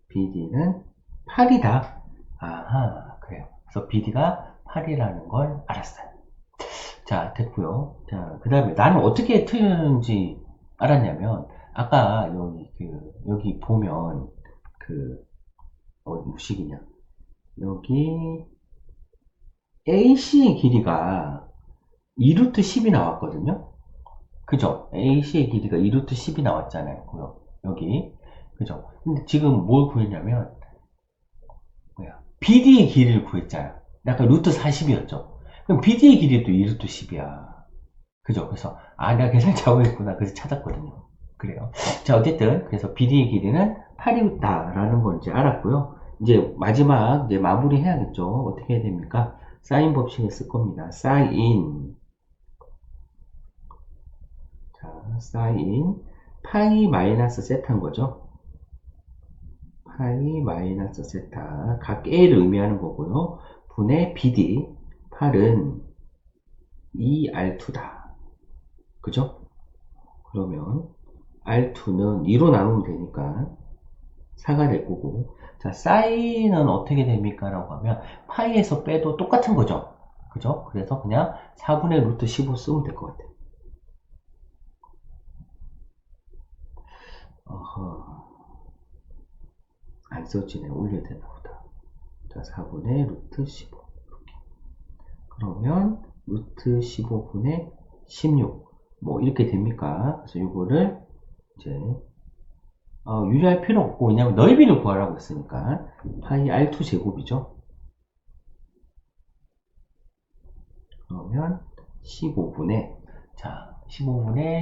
BD는 8이다. 아하. 그래요. 그래서 BD가 8이라는 걸 알았어요. 자, 됐고요. 자, 그 다음에 나는 어떻게 틀렸는지 알았냐면, 아까 여기 보면, 무식이냐. 여기 AC의 길이가 2루트 10이 나왔거든요. 그죠? AC의 길이가 2루트 10이 나왔잖아요. 여기. 그죠? 근데 지금 뭘 구했냐면, BD의 길이를 구했잖아. 아까 루트 40이었죠. 그럼 BD의 길이도 2루트 10이야. 그죠? 그래서, 내가 계산 잘못했구나. 그래서 찾았거든요. 그래요. 자, 어쨌든, 그래서 BD의 길이는 8이다라는 걸 이제 알았고요. 이제 마지막, 이제 마무리 해야겠죠. 어떻게 해야 됩니까? 사인 법칙을 쓸 겁니다. 사인. 자, 사인. 파이 마이너스 세타인 거죠. 파이 마이너스 세타. 각 A를 의미하는 거고요. 분의 BD. 8은 2R2다. 그죠? 그러면 R2는 2로 나누면 되니까 4가 될 거고 자 사인은 어떻게 됩니까? 라고 하면 파이에서 빼도 똑같은 거죠. 그죠? 그래서 그냥 4분의 루트 15 쓰면 될 것 같아요. 어허. 안 써지네. 올려야 되나 보다. 자, 4분의 루트 15. 그러면 루트 15분의 16. 뭐 이렇게 됩니까? 그래서 이거를 이제 유리할 필요 없고, 왜냐면 넓이를 구하라고 했으니까 파이 R2 제곱이죠. 그러면 15분의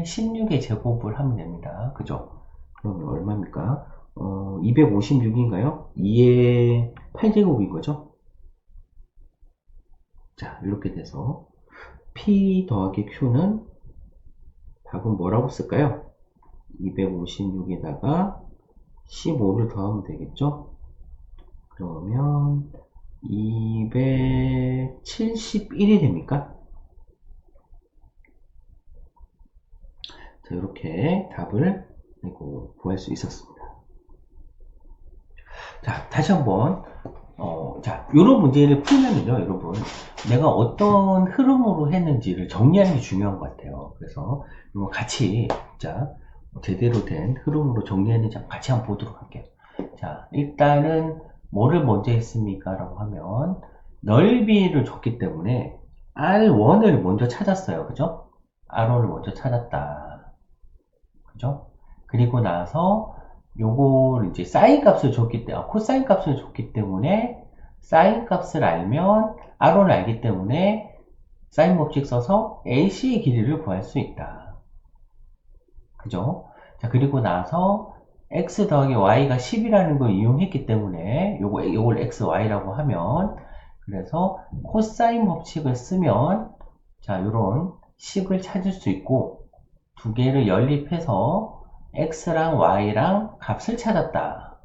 16의 제곱을 하면 됩니다. 그죠? 그러면 얼마입니까? 256인가요? 2의 8제곱인 거죠? 자, 이렇게 돼서 P 더하기 Q는 답은 뭐라고 쓸까요? 256에다가 15를 더하면 되겠죠? 그러면 271이 됩니까? 자, 이렇게 답을 구할 수 있었습니다. 자, 다시 한번 자, 요런 문제를 풀면은요, 여러분, 내가 어떤 흐름으로 했는지를 정리하는 게 중요한 것 같아요. 그래서 같이 자, 제대로 된 흐름으로 정리했는지 같이 한번 보도록 할게요. 자, 일단은 뭐를 먼저 했습니까? 라고 하면 넓이를 줬기 때문에 R1을 먼저 찾았어요. 그죠? R1을 먼저 찾았다. 그죠? 그리고 나서 요걸 이제 사인 값을 줬기 때문에, 코사인 값을 줬기 때문에 사인 값을 알면 R1을 알기 때문에 사인 법칙 써서 AC의 길이를 구할 수 있다. 그죠? 자, 그리고 나서 x 더하기 y가 10이라는 걸 이용했기 때문에 요걸 xy라고 하면, 그래서 코사인 법칙을 쓰면 자, 요런 식을 찾을 수 있고, 두 개를 연립해서 x랑 y랑 값을 찾았다.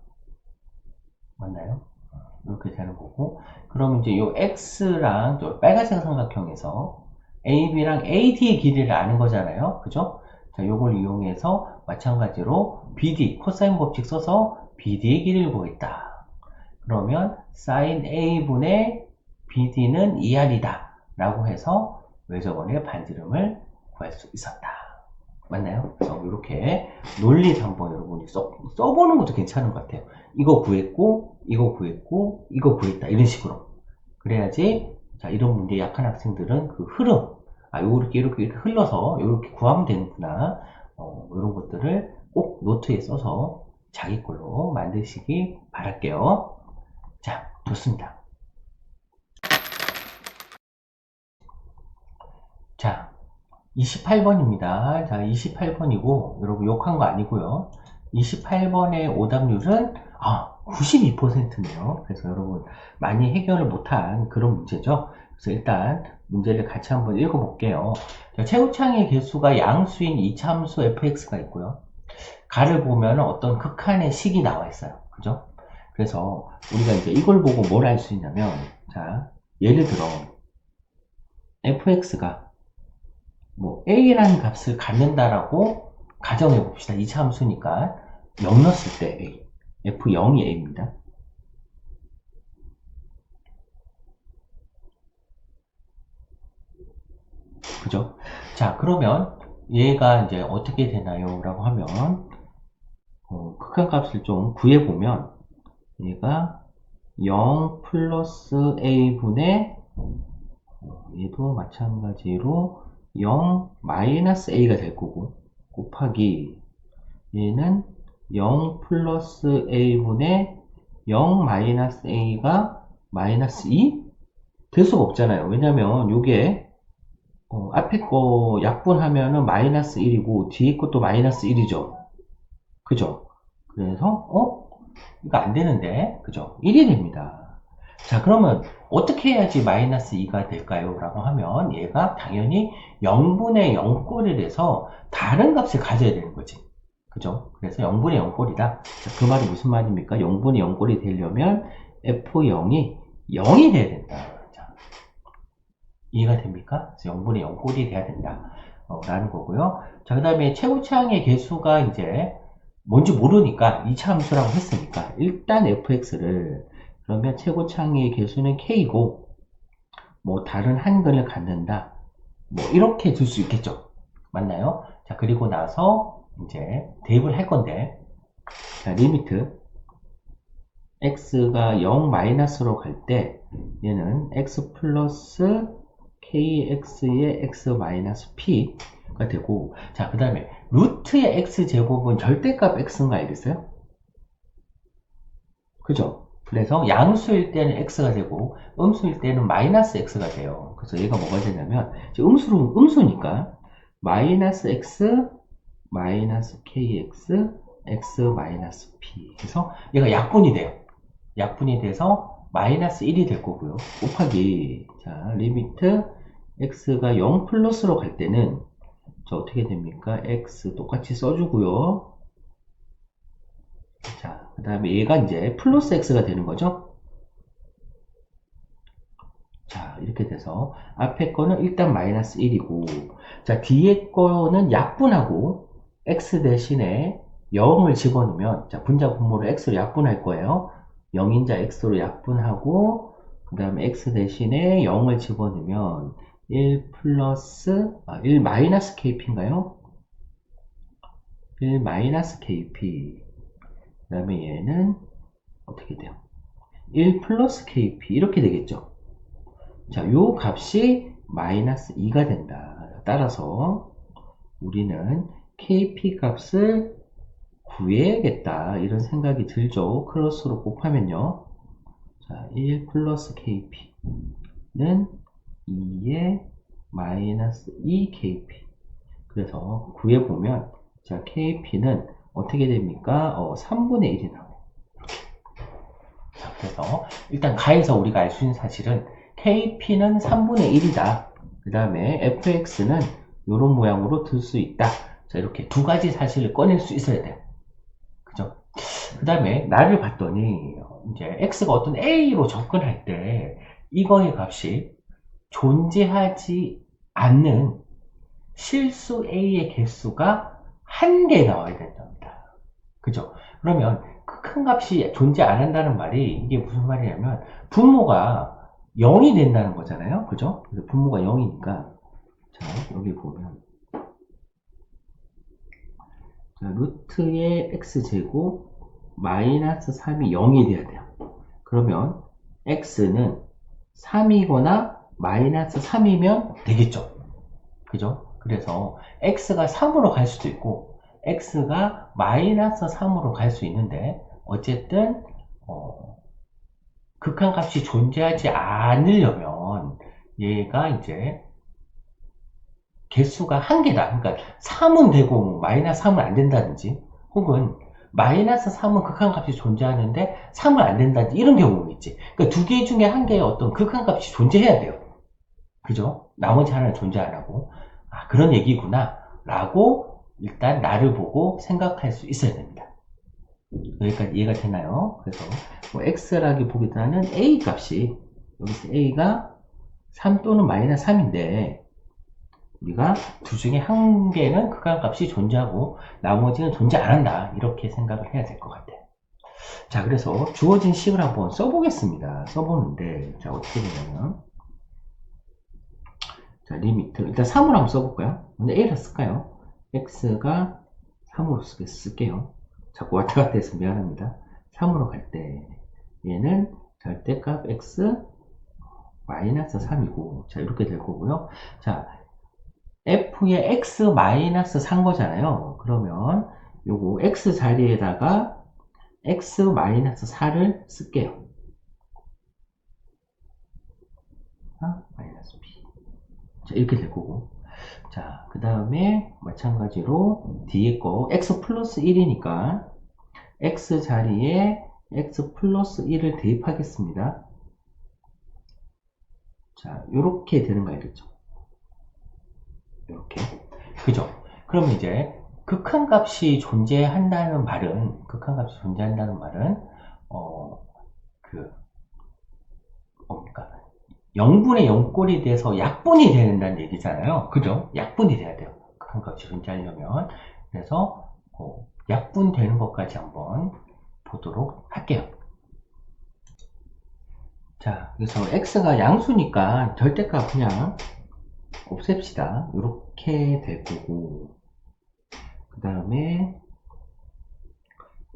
맞나요? 이렇게 되는 거고, 그럼 이제 요 x랑 또 빨간색 삼각형에서 AB랑 AD의 길이를 아는 거잖아요. 그죠? 자, 요걸 이용해서 마찬가지로 BD, 코사인 법칙 써서 BD의 길이를 구했다. 그러면 sin A분의 BD는 2R이다. 라고 해서 외접원의 반지름을 구할 수 있었다. 맞나요? 그래서 이렇게 논리를 한번 여러분이 써보는 것도 괜찮은 것 같아요. 이거 구했고, 이거 구했고, 이거 구했다. 이런 식으로. 그래야지, 자, 이런 문제 약한 학생들은 그 흐름, 이렇게 흘러서 이렇게 구하면 되는구나. 이런 것들을 꼭 노트에 써서 자기 걸로 만드시기 바랄게요. 자, 좋습니다. 자, 28번입니다. 자, 28번이고, 여러분 욕한 거 아니고요. 28번의 오답률은 92%네요. 그래서 여러분 많이 해결을 못한 그런 문제죠. 그래서 일단 문제를 같이 한번 읽어볼게요. 자, 최고창의 개수가 양수인 이차함수 fx가 있고요. 가를 보면 어떤 극한의 식이 나와 있어요. 그죠? 그래서 우리가 이제 이걸 보고 뭘 알 수 있냐면, 자, 예를 들어 fx가 뭐 a라는 값을 갖는다라고 가정해 봅시다. 이차 함수니까 0 넣었을 때 a, f0이 a입니다. 그죠? 자, 그러면 얘가 이제 어떻게 되나요? 라고 하면 극한값을 좀 구해보면 얘가 0 플러스 a분의 얘도 마찬가지로 0 마이너스 a가 될 거고, 곱하기 얘는 0 플러스 a분의 0 마이너스 a가 마이너스 2? 될 수가 없잖아요. 왜냐면 요게 앞에 거 약분하면은 마이너스 1이고 뒤에 것도 마이너스 1이죠. 그죠? 그래서 이거 안 되는데, 그죠? 1이 됩니다. 자, 그러면 어떻게 해야지 마이너스 2가 될까요? 라고 하면 얘가 당연히 0분의 0꼴이 돼서 다른 값을 가져야 되는 거지. 그죠? 그래서 0분의 0꼴이다. 자, 그 말이 무슨 말입니까? 0분의 0꼴이 되려면 F0이 0이 돼야 된다. 자, 이해가 됩니까? 그래서 0분의 0꼴이 돼야 된다. 라는 거고요. 자, 그 다음에 최고차항의 개수가 이제 뭔지 모르니까 2차 함수라고 했으니까 일단 fx를, 그러면 최고차항의 개수는 k고 뭐 다른 한근을 갖는다, 뭐 이렇게 둘 수 있겠죠. 맞나요? 자, 그리고 나서 이제 대입을 할 건데, 자, 리미트 x가 0 마이너스로 갈 때 얘는 x 플러스 kx의 x 마이너스 p가 되고, 자, 그 다음에 루트의 x제곱은 절대값 x인가 이랬어요? 그죠? 그래서 양수일 때는 x가 되고 음수일 때는 마이너스 x가 돼요. 그래서 얘가 뭐가 되냐면 음수니까 마이너스 x 마이너스 kx x 마이너스 p. 그래서 얘가 약분이 돼요. 약분이 돼서 마이너스 1이 될 거고요. 곱하기, 자, 리미트 x가 0 플러스로 갈 때는 자, 어떻게 됩니까? x 똑같이 써주고요. 자, 그 다음에 얘가 이제 플러스 x가 되는 거죠. 자, 이렇게 돼서 앞에 거는 일단 마이너스 1이고, 자, 뒤에 거는 약분하고 x 대신에 0을 집어넣으면, 자, 분자 분모를 x로 약분할 거예요. 0인자 x로 약분하고, 그 다음에 x 대신에 0을 집어넣으면 1 플러스, 1 마이너스 kp인가요? 1 마이너스 kp. 그 다음에 얘는 어떻게 돼요? 1 플러스 kp. 이렇게 되겠죠. 자, 요 값이 마이너스 2가 된다. 따라서 우리는 kp 값을 구해야겠다. 이런 생각이 들죠. 크로스로 곱하면요. 자, 1 플러스 kp는 2의 마이너스 2kp. 그래서 구해보면, 자, kp는 어떻게 됩니까? 3분의 1이 나와요. 자, 그래서 일단 가에서 우리가 알 수 있는 사실은 kp는 3분의 1이다. 그 다음에 fx는 이런 모양으로 들 수 있다. 자, 이렇게 두 가지 사실을 꺼낼 수 있어야 돼요. 그죠? 그 다음에 나를 봤더니 이제 x가 어떤 a로 접근할 때 이거의 값이 존재하지 않는 실수 a의 개수가 한 개 나와야 된답니다. 그죠? 그러면 그 큰 값이 존재 안 한다는 말이 이게 무슨 말이냐면 분모가 0이 된다는 거잖아요. 그죠? 그래서 분모가 0이니까 자, 여기 보면 자, 루트의 x제곱 마이너스 3이 0이 돼야 돼요. 그러면 x는 3이거나 마이너스 3이면 되겠죠. 그죠? 그래서 x가 3으로 갈 수도 있고 x가 마이너스 3으로 갈 수 있는데 어쨌든 극한값이 존재하지 않으려면 얘가 이제 개수가 한 개다. 그러니까 3은 되고 뭐 마이너스 3은 안 된다든지 혹은 마이너스 3은 극한값이 존재하는데 3은 안 된다든지 이런 경우가 있지. 그러니까 두 개 중에 한 개의 어떤 극한값이 존재해야 돼요. 그죠? 나머지 하나는 존재 안 하고 그런 얘기구나 라고 일단 나를 보고 생각할 수 있어야 됩니다. 여기까지 이해가 되나요? 그래서 뭐 x라기보다는 a 값이 여기서 a가 3 또는 마이너스 3인데 우리가 둘 중에 한 개는 극한값이 존재하고 나머지는 존재 안 한다 이렇게 생각을 해야 될 것 같아요. 자, 그래서 주어진 식을 한번 써보겠습니다. 써보는데 자, 어떻게 되냐면 자, 리미트 일단 3으로 한번 써볼까요? 근데 a를 쓸까요? x가 3으로 쓸게요. 자꾸 왔다 갔다 해서 미안합니다. 3으로 갈 때 얘는 절대값 x 마이너스 3이고 자, 이렇게 될 거고요. 자, f의 x 마이너스 산 거잖아요. 그러면 요거 x 자리에다가 x 마이너스 4를 쓸게요. 마이너스 b. 자, 이렇게 될 거고. 자, 그 다음에 마찬가지로 뒤에 거 x 플러스 1이니까 x 자리에 x 플러스 1을 대입하겠습니다. 자, 요렇게 되는 거 알겠죠? 이렇게. 그죠? 그럼 이제 극한값이 존재한다는 말은 뭡니까? 0분의 0꼴이 돼서 약분이 된다는 얘기잖아요. 그죠? 약분이 돼야 돼요. 극한값이 존재하려면. 그래서 약분되는 것까지 한번 보도록 할게요. 자, 그래서 x가 양수니까 절대값 그냥 없앱시다. 이렇게 될 거고 그 다음에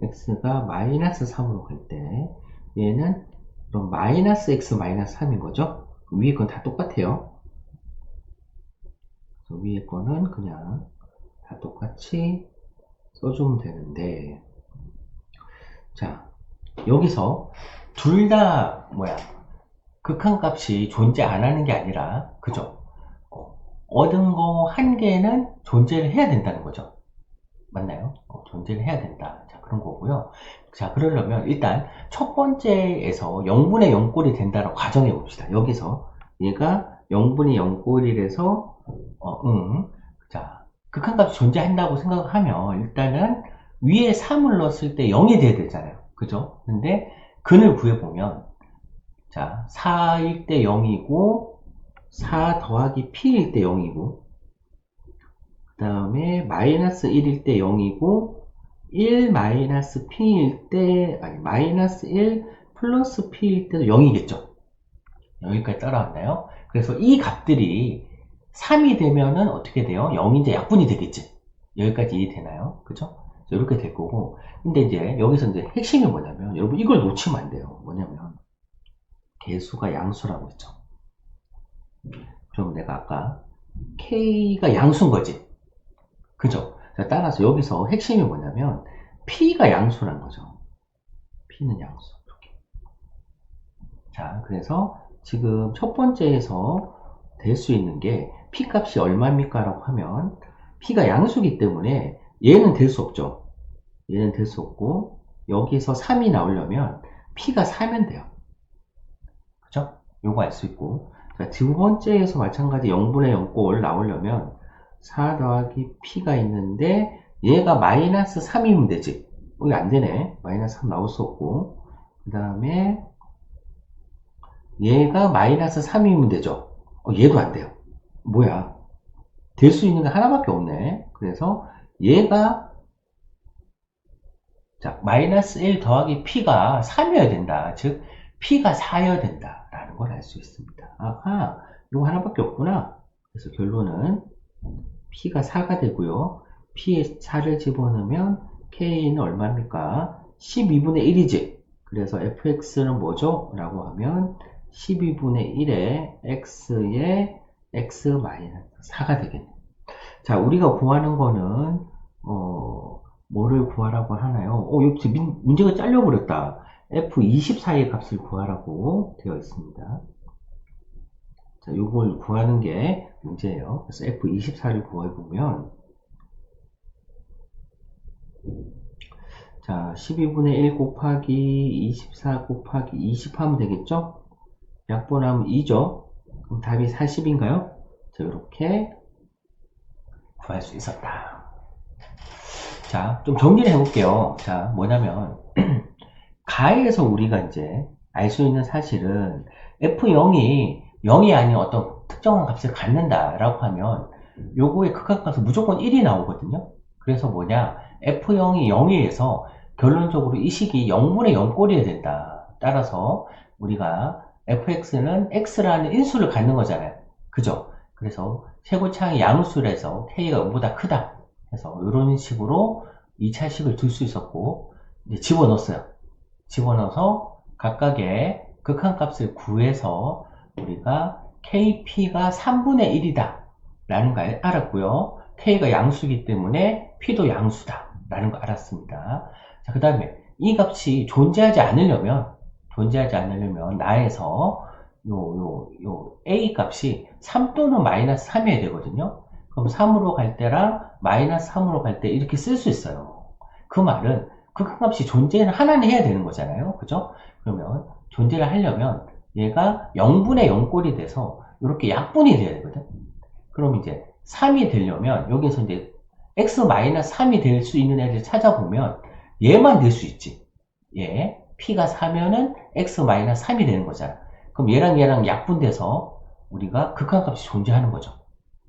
x가 마이너스 3으로 갈 때 얘는 그럼 마이너스 x 마이너스 3인 거죠? 위에 건 다 똑같아요. 그래서 위에 거는 그냥 다 똑같이 써주면 되는데, 자, 여기서 둘 다 극한값이 존재 안 하는 게 아니라, 그죠? 얻은 거 한 개는 존재를 해야 된다는 거죠. 맞나요? 존재를 해야 된다. 자, 그런 거고요. 자, 그러려면 일단 첫 번째에서 0분의 0꼴이 된다라고 가정해 봅시다. 여기서 얘가 0분의 0꼴이라서 자, 극한값이 존재한다고 생각하면 일단은 위에 3을 넣었을 때 0이 돼야 되잖아요. 그죠? 근데 근을 구해보면 자, 4일 때 0이고 4 더하기 p일 때 0이고 그 다음에 마이너스 1일 때 0이고 1 마이너스 p일 때 아니 마이너스 1 플러스 p일 때도 0이겠죠. 여기까지 따라왔나요? 그래서 이 값들이 3이 되면은 어떻게 돼요? 0인데 약분이 되겠지. 여기까지 이해되나요? 그죠? 이렇게 될 거고. 근데 이제 여기서 이제 핵심이 뭐냐면 여러분 이걸 놓치면 안 돼요. 뭐냐면 개수가 양수라고 했죠. 그럼 내가 아까 K가 양수인 거지. 그죠? 자, 따라서 여기서 핵심이 뭐냐면 P가 양수란 거죠. P는 양수. 이렇게. 자, 그래서 지금 첫 번째에서 될 수 있는 게 P 값이 얼마입니까? 라고 하면 P가 양수기 때문에 얘는 될 수 없죠. 얘는 될 수 없고 여기서 3이 나오려면 P가 4면 돼요. 그죠? 요거 알 수 있고 자, 두 번째에서 마찬가지 0분의 0꼴 나오려면 4 더하기 P가 있는데 얘가 마이너스 3이면 되지. 이게 안 되네. 마이너스 3 나올 수 없고 그 다음에 얘가 마이너스 3이면 되죠. 얘도 안 돼요. 뭐야? 될 수 있는 게 하나밖에 없네. 그래서 얘가 자 마이너스 1 더하기 P가 3이어야 된다. 즉 P가 4여야 된다. 라는 걸 알 수 있습니다. 아하, 이거 하나밖에 없구나. 그래서 결론은 P가 4가 되고요. P에 4를 집어넣으면 K는 얼마입니까? 12분의 1이지. 그래서 fx는 뭐죠? 라고 하면 12분의 1에 x의 x-4가 되겠네요. 자, 우리가 구하는 거는 뭐를 구하라고 하나요? 여기 문제가 잘려버렸다. f24의 값을 구하라고 되어 있습니다. 자, 요걸 구하는 게 문제예요. 그래서 f24를 구해보면 자, 12분의 1 곱하기 24 곱하기 20 하면 되겠죠? 약분하면 2죠? 그럼 답이 40인가요? 자, 이렇게 구할 수 있었다. 자, 좀 정리를 해볼게요. 자, 뭐냐면 가에서 우리가 이제 알 수 있는 사실은 f0이 0이 아닌 어떤 특정한 값을 갖는다라고 하면 요거의 극한값은 무조건 1이 나오거든요. 그래서 뭐냐 f0이 0에서 결론적으로 이 식이 0분의 0꼴이어야 된다. 따라서 우리가 fx는 x라는 인수를 갖는 거잖아요. 그죠? 그래서 최고차항이 양수라서 k가 0보다 크다. 해서 이런 식으로 2차식을 둘 수 있었고 이제 집어넣었어요. 집어넣어서 각각의 극한값을 구해서 우리가 kp가 3분의 1이다 라는 걸 알았고요. k가 양수이기 때문에 p도 양수다 라는 걸 알았습니다. 자, 그 다음에 이 값이 존재하지 않으려면 나에서 요 a 값이 3 또는 마이너스 3이어야 되거든요. 그럼 3으로 갈 때랑 마이너스 3으로 갈 때 이렇게 쓸 수 있어요. 그 말은 극한값이 존재는 하나는 해야 되는 거잖아요. 그죠? 그러면 존재를 하려면 얘가 0분의 0꼴이 돼서 이렇게 약분이 돼야 되거든. 그럼 이제 3이 되려면 여기서 이제 x-3이 될 수 있는 애를 찾아보면 얘만 될 수 있지. 얘 p가 4면은 x-3이 되는 거잖아. 그럼 얘랑 약분돼서 우리가 극한값이 존재하는 거죠.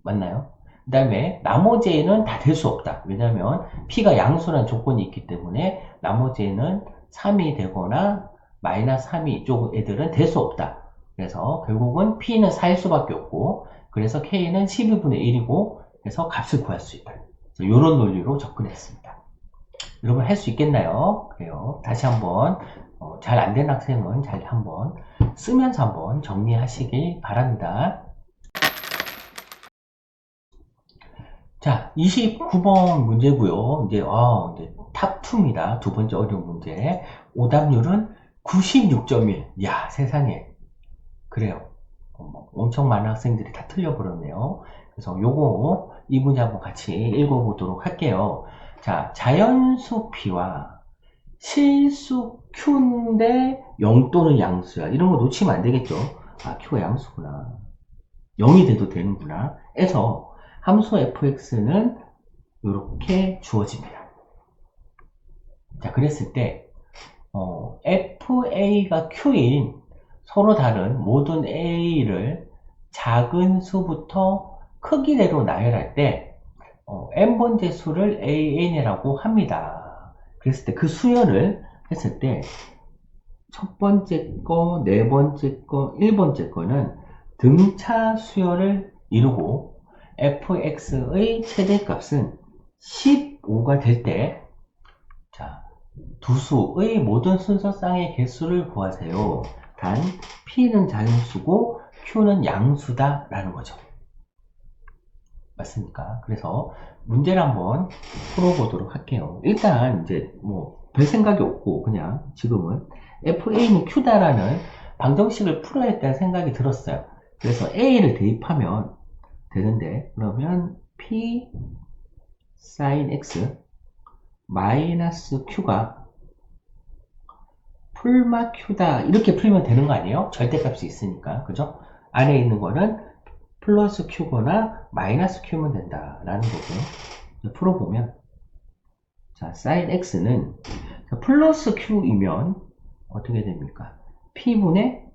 맞나요? 그 다음에 나머지 애는 다 될 수 없다. 왜냐하면 p가 양수라는 조건이 있기 때문에 나머지 애는 3이 되거나 마이너스 3이 이쪽 애들은 될 수 없다. 그래서 결국은 p는 4일 수밖에 없고 그래서 k는 12분의 1이고 그래서 값을 구할 수 있다. 이런 논리로 접근했습니다. 여러분 할 수 있겠나요? 그래요. 다시 한번 잘 안 된 학생은 잘 한번 쓰면서 한번 정리하시길 바랍니다. 자, 29번 문제고요. 이제 탑2입니다. 두 번째 어려운 문제. 오답률은 96.1. 야, 세상에. 그래요. 엄청 많은 학생들이 다 틀려버렸네요. 그래서 이 문제 한번 같이 읽어보도록 할게요. 자, 자연수 P와 실수 Q인데 0 또는 양수야. 이런 거 놓치면 안 되겠죠? 아, Q가 양수구나. 0이 돼도 되는구나. 해서 함수 fx는 이렇게 주어집니다. 자, 그랬을 때 fa가 q인 서로 다른 모든 a를 작은 수부터 크기대로 나열할 때 n번째 수를 an이라고 합니다. 그랬을 때 그 수열을 했을 때 첫 번째 거, 네 번째 거, 1번째 거는 등차 수열을 이루고 fx의 최대값은 15가 될 때, 자, 두 수의 모든 순서쌍의 개수를 구하세요. 단 p는 자연수고 q는 양수다 라는 거죠. 맞습니까? 그래서 문제를 한번 풀어보도록 할게요. 일단 이제 별 생각이 없고 그냥 지금은 fa는 q다라는 방정식을 풀어야 했다는 생각이 들었어요. 그래서 a를 대입하면 되는데, 그러면 p sin x 마이너스 q가 풀마 q다 이렇게 풀면 되는 거 아니에요? 절대값이 있으니까, 그죠? 안에 있는 거는 플러스 q거나 마이너스 q면 된다라는 거고요. 풀어보면 자, sin x는 플러스 q이면 어떻게 됩니까? p분의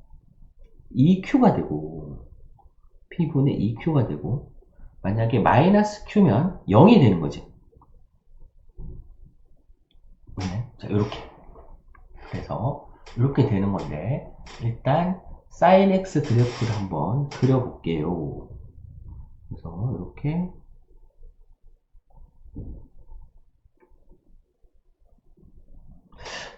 2q가 되고 p분의 2q가 되고, 만약에 마이너스 q면 0이 되는 거지. 네, 자, 이렇게. 그래서 이렇게 되는 건데, 일단 sin x 그래프를 한번 그려볼게요. 그래서 이렇게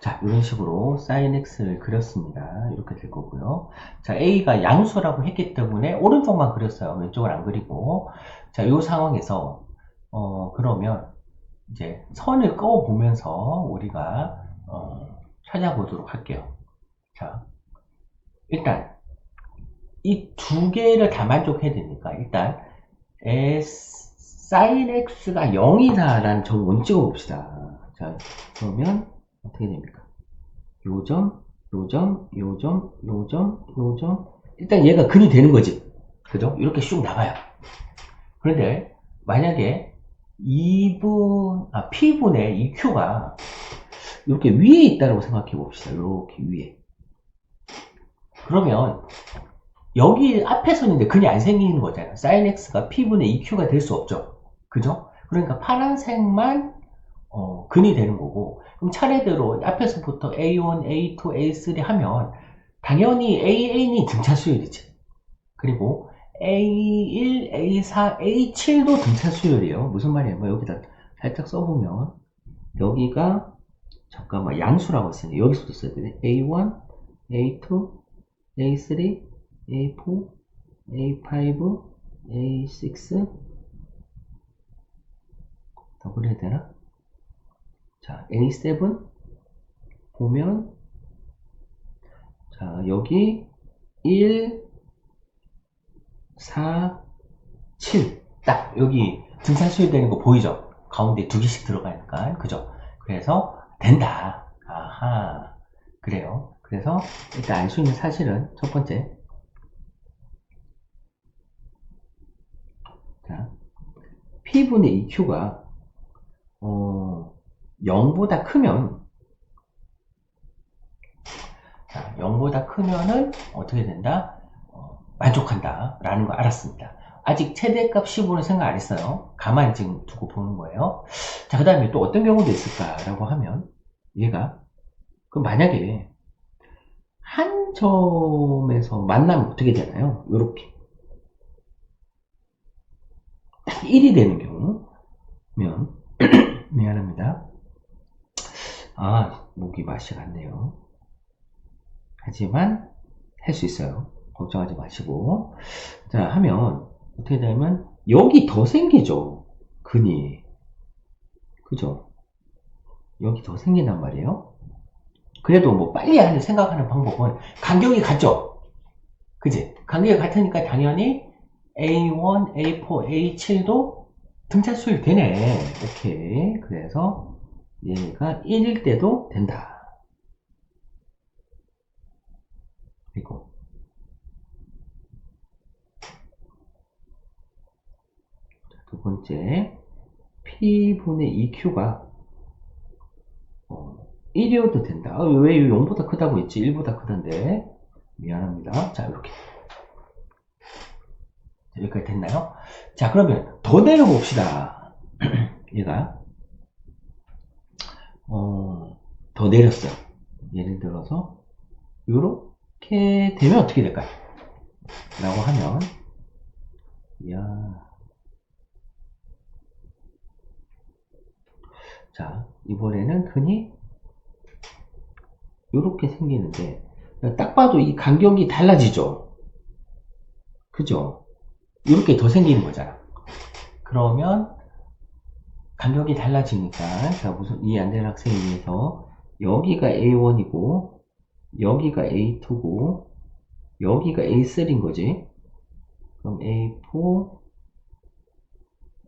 자, 이런 식으로 sin x를 그렸습니다. 이렇게 될 거고요. 자, a가 양수라고 했기 때문에 오른쪽만 그렸어요. 왼쪽을 안 그리고. 자, 이 상황에서 그러면 이제 선을 그어 보면서 우리가 찾아보도록 할게요. 자, 일단 이 두 개를 다 만족해야 되니까 일단 sin x가 0이다라는 저 원칙을 봅시다. 자, 그러면 어떻게 됩니까? 요점, 요점, 요점, 요점, 요점. 일단 얘가 근이 되는 거지. 그죠? 이렇게 쭉 나가요. 그런데 만약에 P분의 EQ가 이렇게 위에 있다고 생각해 봅시다. 이렇게 위에. 그러면 여기 앞에서는 근이 안 생기는 거잖아요. sin x가 P분의 EQ가 될 수 없죠. 그죠? 그러니까 파란색만 근이 되는 거고, 그럼 차례대로 앞에서부터 A1, A2, A3 하면 당연히 AN이 등차 수열이지. 그리고 A1, A4, A7도 등차 수열이에요. 무슨 말이에요? 여기다 살짝 써보면 여기가 잠깐만 양수라고 했으니 여기서도 써야 되네. A1, A2, A3, A4, A5, A6 더 그려야 되나? 자, A7 보면 자, 여기 1, 4, 7 딱 여기 등산 수열되는 거 보이죠? 가운데 두 개씩 들어가니까, 그죠? 그래서 된다. 아하, 그래요. 그래서 일단 알 수 있는 사실은 첫 번째, 자, P분의 EQ가 0보다 크면, 자, 0보다 크면은 어떻게 된다? 만족한다 라는 거 알았습니다. 아직 최대값 15는 생각 안 했어요. 가만히 지금 두고 보는 거예요. 자, 그 다음에 또 어떤 경우도 있을까라고 하면, 얘가 그럼 만약에 한 점에서 만나면 어떻게 되나요? 이렇게 1이 되는 경우면 미안합니다. 아, 목이 맛이 갔네요. 하지만 할 수 있어요. 걱정하지 마시고. 자, 하면 어떻게 되냐면 여기 더 생기죠. 근이. 그죠? 여기 더 생긴단 말이에요. 그래도 뭐 빨리 생각하는 방법은 간격이 같죠? 그지? 간격이 같으니까 당연히 A1, A4, A7도 등차수일 되네. 오케이. 그래서 얘가 1일 때도 된다. 그리고 두 번째 P분의 EQ가 1이어도 된다. 왜 0보다 크다고 했지? 1보다 크던데. 미안합니다. 자, 이렇게. 여기까지 됐나요? 자, 그러면 더 내려봅시다. 얘가 더 내렸어요. 예를 들어서 이렇게 되면 어떻게 될까요? 라고 하면 자, 이번에는 흔히 이렇게 생기는데 딱 봐도 이 간격이 달라지죠. 그죠? 이렇게 더 생기는 거잖아. 그러면 간격이 달라지니까 자, 무슨 이해 안 되는 학생에 의해서 여기가 A1이고 여기가 A2고 여기가 A3인 거지. 그럼 A4,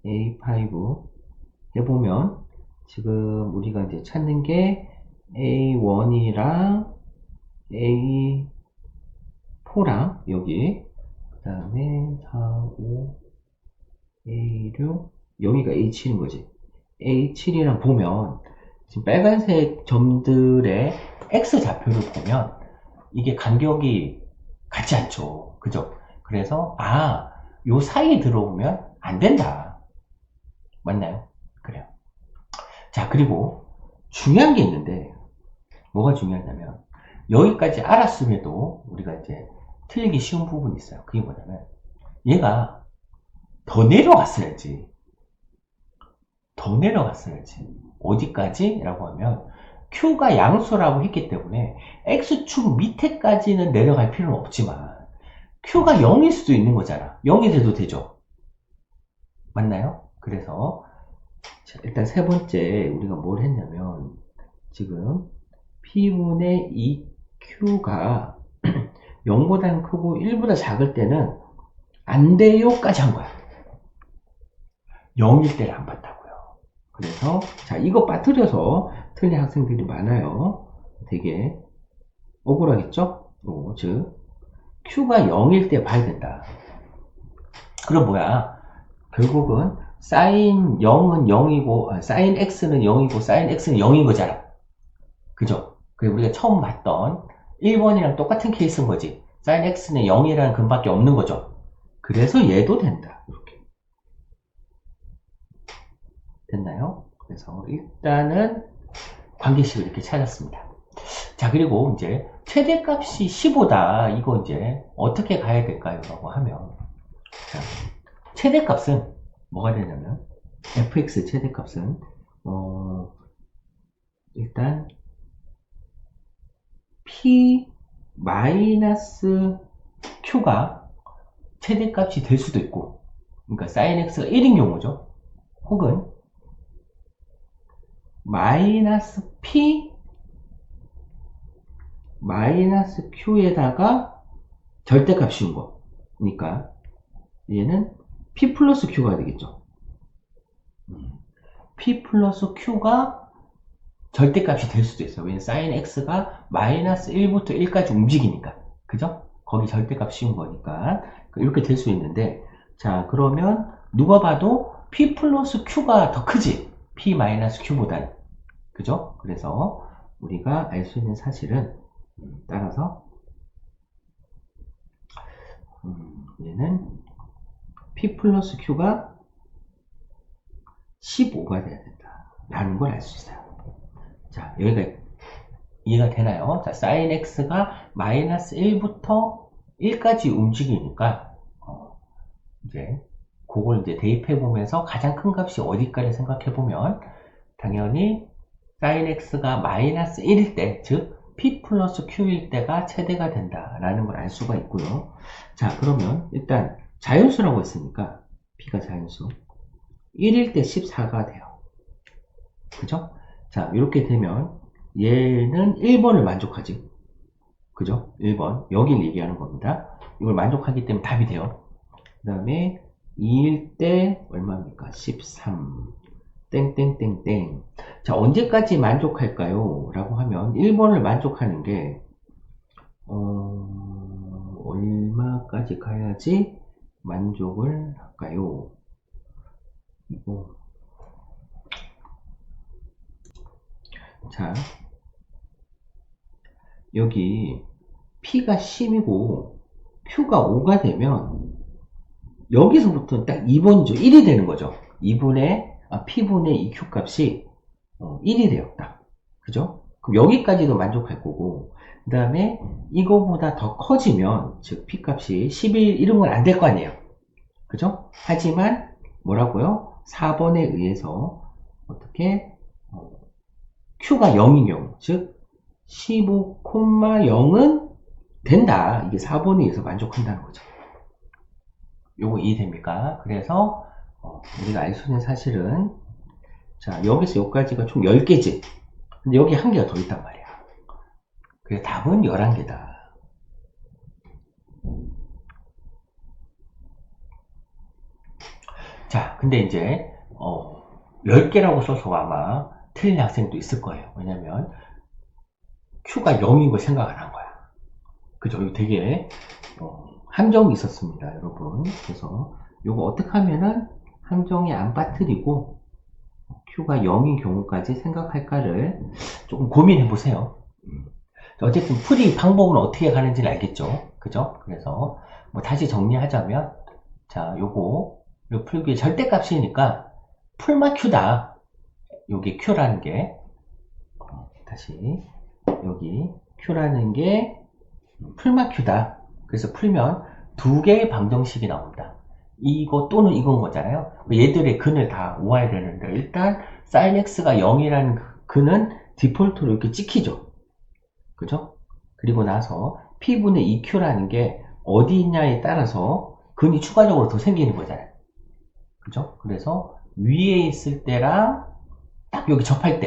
A5 해보면 지금 우리가 이제 찾는 게 A1이랑 A4랑 여기 그 다음에 4, 5, A6 여기가 A7인 거지. A7이랑 보면 지금 빨간색 점들의 X 좌표를 보면 이게 간격이 같지 않죠. 그죠? 그래서 요 사이에 들어오면 안 된다. 맞나요? 그래요. 자, 그리고 중요한 게 있는데 뭐가 중요하냐면 여기까지 알았음에도 우리가 이제 틀리기 쉬운 부분이 있어요. 그게 뭐냐면 얘가 더 내려갔어야지. 어디까지? 라고 하면 Q가 양수라고 했기 때문에 X축 밑에까지는 내려갈 필요는 없지만 Q가 0일 수도 있는 거잖아. 0이 돼도 되죠. 맞나요? 그래서 자, 일단 세 번째 우리가 뭘 했냐면 지금 P분의 2Q가 0보다는 크고 1보다 작을 때는 안 돼요까지 한 거야. 0일 때를 안 봤다고요. 그래서 자, 이거 빠뜨려서 틀린 학생들이 많아요. 되게 억울하겠죠? 즉 Q가 0일 때 봐야 된다. 그럼 뭐야? 결국은 sin 0은 0이고 sin x는 0이고 sin x는 0인 거잖아. 그죠? 그리고 우리가 처음 봤던 1번이랑 똑같은 케이스인 거지. sin x는 0이라는 근밖에 없는 거죠. 그래서 얘도 된다. 이렇게. 됐나요? 그래서 일단은 관계식을 이렇게 찾았습니다. 자, 그리고 이제 최대값이 15다. 이거 이제 어떻게 가야 될까요? 라고 하면 자, 최대값은 뭐가 되냐면 fx 최대값은 일단 p 마이너스 q가 최대값이 될 수도 있고, 그러니까 sin x가 1인 경우죠. 혹은 마이너스 p 마이너스 q에다가 절대값 씌운 거. 그러니까 얘는 p 플러스 q가 되겠죠. p 플러스 q가 절대값이 될 수도 있어요. 왜냐면 sin x가 마이너스 1부터 1까지 움직이니까. 그죠? 거기 절대값 씌운 거니까. 이렇게 될 수 있는데, 자, 그러면 누가 봐도 p 플러스 q가 더 크지? p 마이너스 q보다는. 그죠? 그래서 우리가 알 수 있는 사실은 따라서 얘는 p 플러스 q가 15가 돼야 된다 라는 걸 알 수 있어요. 자, 여기가 이해가 되나요? 자, sin x가 마이너스 1부터 1까지 움직이니까 이제 그걸 이제 대입해 보면서 가장 큰 값이 어디까지 생각해 보면 당연히 sin x가 마이너스 1일 때, 즉 P 플러스 Q일 때가 최대가 된다라는 걸 알 수가 있고요. 자, 그러면 일단 자연수라고 했으니까 P가 자연수 1일 때 14가 돼요. 그죠? 자, 이렇게 되면 얘는 1번을 만족하지. 그죠? 1번. 여길 얘기하는 겁니다. 이걸 만족하기 때문에 답이 돼요. 그 다음에 2일 때 얼마입니까? 13. 땡땡땡땡. 자, 언제까지 만족할까요? 라고 하면 1번을 만족하는 게 얼마까지 가야지 만족을 할까요? 이거. 자, 여기 P가 10이고 Q가 5가 되면 여기서부터 딱 2번이죠. 1이 되는 거죠. P분의 2Q 값이 1이 돼요. 딱. 그죠? 그럼 여기까지도 만족할 거고, 그 다음에 이거보다 더 커지면, 즉 P 값이 11 이런 건 안 될 거 아니에요. 그죠? 하지만 뭐라고요? 4번에 의해서 어떻게 Q가 0인 경우, 즉 15,0은 된다. 이게 4번에 의해서 만족한다는 거죠. 요거 이해됩니까? 그래서 우리가 알 수 있는 사실은 자, 여기서 여기까지가 총 10개지. 근데 여기 한 개가 더 있단 말이야. 그래서 답은 11개다. 자, 근데 이제 10개라고 써서 아마 틀린 학생도 있을 거예요. 왜냐면 Q가 0인 걸 생각 안 한 거야. 그죠? 이거 되게 함정이 있었습니다, 여러분. 그래서 이거 어떻게 하면은 함정이 안 빠뜨리고 Q가 0인 경우까지 생각할까를 조금 고민해 보세요. 어쨌든 풀이 방법은 어떻게 가는지는 알겠죠? 그죠? 그래서 뭐 다시 정리하자면 자, 요 풀기의 절대값이니까 풀마 Q다. 여기 Q라는 게 다시 여기 Q라는 게 풀마 Q다. 그래서 풀면 두 개의 방정식이 나온다. 이거 또는 이건 거잖아요. 얘들의 근을 다 모아야 되는데 일단 sin x가 0이라는 근은 디폴트로 이렇게 찍히죠. 그죠? 그리고 나서 P분의 2Q라는 게 어디 있냐에 따라서 근이 추가적으로 더 생기는 거잖아요. 그죠? 그래서 위에 있을 때랑 딱 여기 접할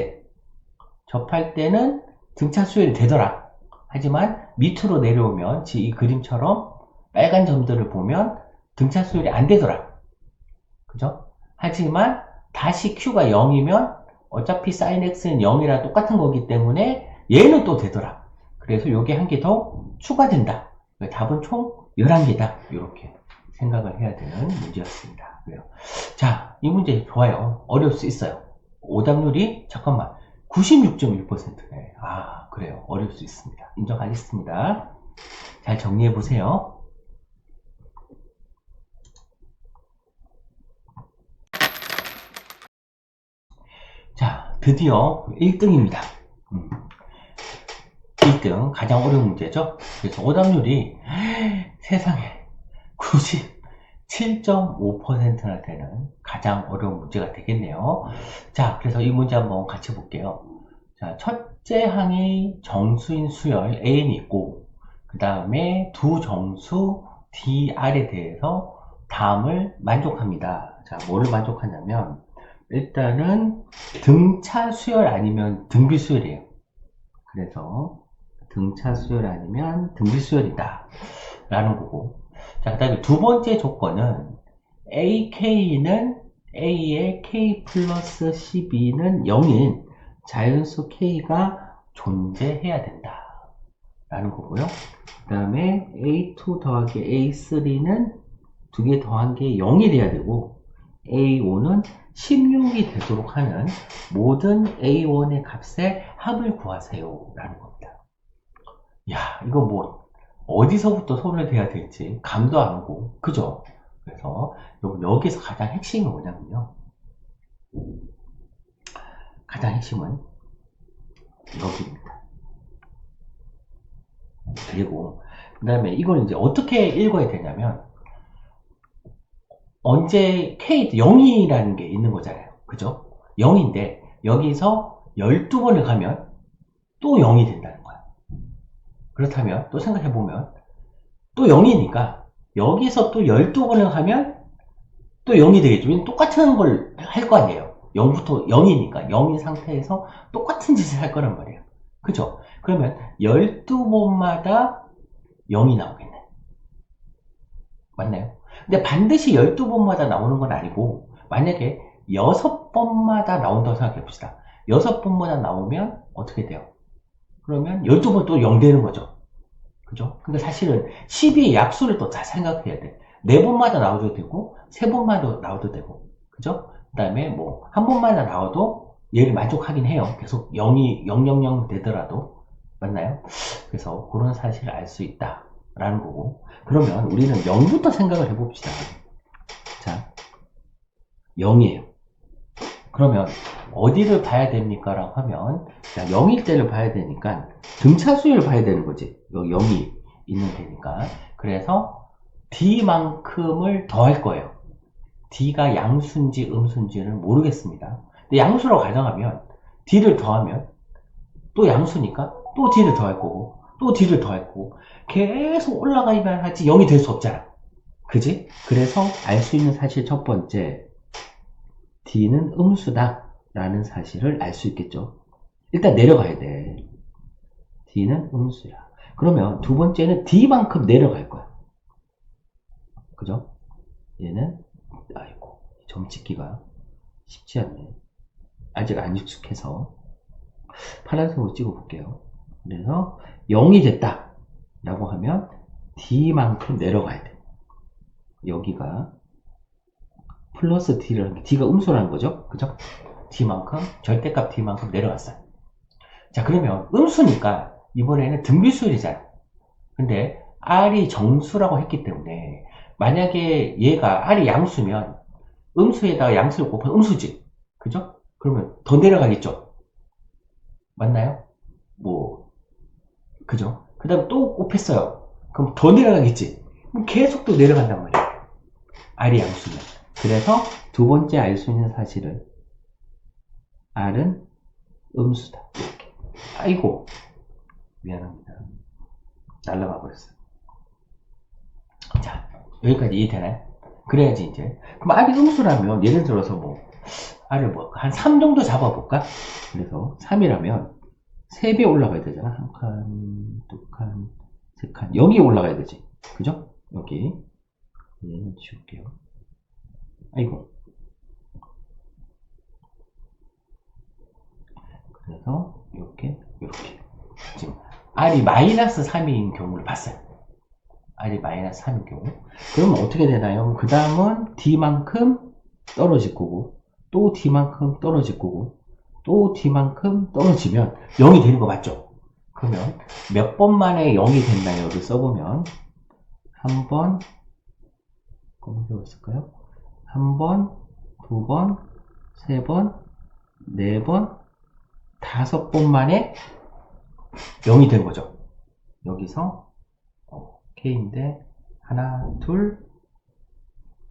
때는 등차 수열이 되더라. 하지만 밑으로 내려오면 이 그림처럼 빨간 점들을 보면 등차 수열이 안 되더라. 그죠? 하지만 다시 Q가 0이면 어차피 sin x는 0이랑 똑같은 거기 때문에 얘는 또 되더라. 그래서 요게 한 개 더 추가된다. 답은 총 11개다. 이렇게 생각을 해야 되는 문제였습니다. 그래요. 자, 이 문제 좋아요. 어려울 수 있어요. 오답률이 잠깐만 96.1%네. 아, 그래요. 어려울 수 있습니다. 인정하겠습니다. 잘 정리해 보세요. 자, 드디어 1등입니다. 1등 가장 어려운 문제죠. 그래서 오답률이 세상에 97.5%나 되는 가장 어려운 문제가 되겠네요. 자, 그래서 이 문제 한번 같이 볼게요. 자, 첫째 항이 정수인 수열 N이 있고 그 다음에 두 정수 DR에 대해서 다음을 만족합니다. 자, 뭐를 만족하냐면 일단은 등차 수열 아니면 등비 수열이에요. 그래서 등차 수열 아니면 등비 수열이다 라는 거고, 자, 그 다음에 두 번째 조건은 AK는 A의 K 플러스 12는 0인 자연수 K가 존재해야 된다 라는 거고요. 그 다음에 A2 더하기 A3는 두 개 더한 게 0이 돼야 되고 A5는 16이 되도록 하는 모든 A1의 값의 합을 구하세요 라는 겁니다. 야, 이거 뭐 어디서부터 손을 대야 될지 감도 안 오고, 그죠? 그래서 여기서 가장 핵심이 뭐냐면요, 가장 핵심은 여기입니다. 그리고 그 다음에 이걸 이제 어떻게 읽어야 되냐면 언제 K 0이라는 게 있는 거잖아요. 그죠? 0인데 여기서 12번을 가면 또 0이 된다는 거야. 그렇다면 또 생각해보면 또 0이니까 여기서 또 12번을 하면 또 0이 되겠죠. 왜냐면 똑같은 걸 할 거 아니에요. 0부터 0이니까 0인 상태에서 똑같은 짓을 할 거란 말이에요. 그죠? 그러면 12번마다 0이 나오겠네. 맞나요? 근데 반드시 12번마다 나오는 건 아니고 만약에 6번마다 나온다고 생각해 봅시다. 6번마다 나오면 어떻게 돼요? 그러면 12번 또 0 되는 거죠. 그죠? 근데 사실은 12의 약수를 또 잘 생각해야 돼. 4번마다 나와도 되고 3번마다 나와도 되고 그죠? 그 다음에 뭐 한 번마다 나와도 얘를 만족하긴 해요. 계속 0이 000 되더라도 맞나요? 그래서 그런 사실을 알 수 있다 라는 거고 그러면 우리는 0부터 생각을 해봅시다. 자 0이에요. 그러면 어디를 봐야 됩니까? 라고 하면 자, 0일 때를 봐야 되니까 등차수를 봐야 되는 거지. 여기 0이 있는 데니까. 그래서 D만큼을 더할 거예요. D가 양수인지 음수인지는 모르겠습니다. 근데 양수로 가정하면 D를 더하면 또 양수니까 또 D를 더할 거고 또 D를 더할 거고 계속 올라가야만 하지 0이 될 수 없잖아. 그지? 그래서 알 수 있는 사실 첫 번째 D는 음수다 라는 사실을 알 수 있겠죠. 일단 내려가야 돼. D는 음수야. 그러면 두 번째는 D만큼 내려갈 거야. 그죠? 얘는 아이고 점 찍기가 쉽지 않네. 아직 안 익숙해서 파란색으로 찍어 볼게요. 그래서 0이 됐다 라고 하면 D만큼 내려가야 돼. 여기가 플러스 D라는 게 D가 음수라는 거죠. 그죠? D만큼 절대값 D만큼 내려갔어요. 자 그러면 음수니까 이번에는 등비수열이잖아. 근데 R이 정수라고 했기 때문에 만약에 얘가 R이 양수면 음수에다가 양수를 곱하면 음수지. 그죠? 그러면 더 내려가겠죠. 맞나요? 뭐 그죠? 그 다음에 또 곱했어요. 그럼 더 내려가겠지. 그럼 계속 또 내려간단 말이에요. R이 양수면. 그래서 두 번째 알 수 있는 사실은 R은 음수다. 이렇게. 아이고 미안합니다. 날라가 버렸어요. 자 여기까지 이해되나요? 그래야지 이제 그럼 R이 음수라면 예를 들어서 뭐 R을 뭐 한 3 정도 잡아볼까? 그래서 3이라면 3배 올라가야 되잖아. 한 칸, 두 칸, 세 칸. 여기 올라가야 되지. 그죠? 여기. 얘는 지울게요. 아이고. 그래서 이렇게 지금 R이 마이너스 3인 경우를 봤어요. R이 마이너스 3인 경우. 그러면 어떻게 되나요? 그 다음은 D만큼 떨어질 거고 또 D만큼 떨어질 거고 또 D만큼 떨어지면 0이 되는 거 맞죠? 그러면 몇 번 만에 0이 됐나요?를 써보면 한 번, 검색어 있을까요? 한 번, 두 번, 세 번, 네 번, 5번 만에 0이 된 거죠. 여기서 K인데 하나, 둘,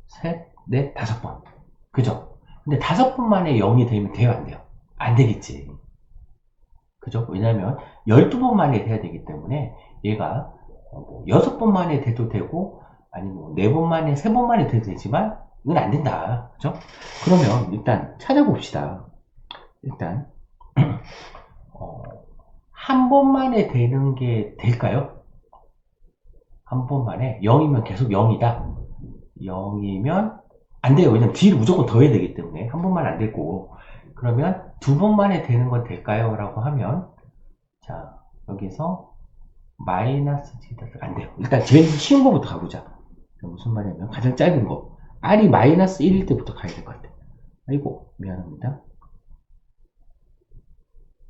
셋, 넷, 5번. 그죠? 근데 5번 만에 0이 되면 돼요, 안 돼요? 안 되겠지. 그죠? 왜냐면 12번 만에 돼야 되기 때문에 얘가 6번 만에 돼도 되고 아니면 뭐 4번 만에 3번 만에 돼도 되지만 이건 안 된다. 그죠? 그러면 일단 찾아봅시다. 일단 한 번 만에 되는 게 될까요? 한 번 만에 0이면 계속 0이다. 0이면 안 돼요. 왜냐면 D를 무조건 더해야 되기 때문에 한 번만 안 되고 그러면 2번 만에 되는 건 될까요? 라고 하면 자 여기서 마이너스 안 돼요. 일단 제일 쉬운 거부터 가보자. 무슨 말이냐면 가장 짧은 거 R이 마이너스 1일 때부터 가야 될 것 같아. 아이고 미안합니다.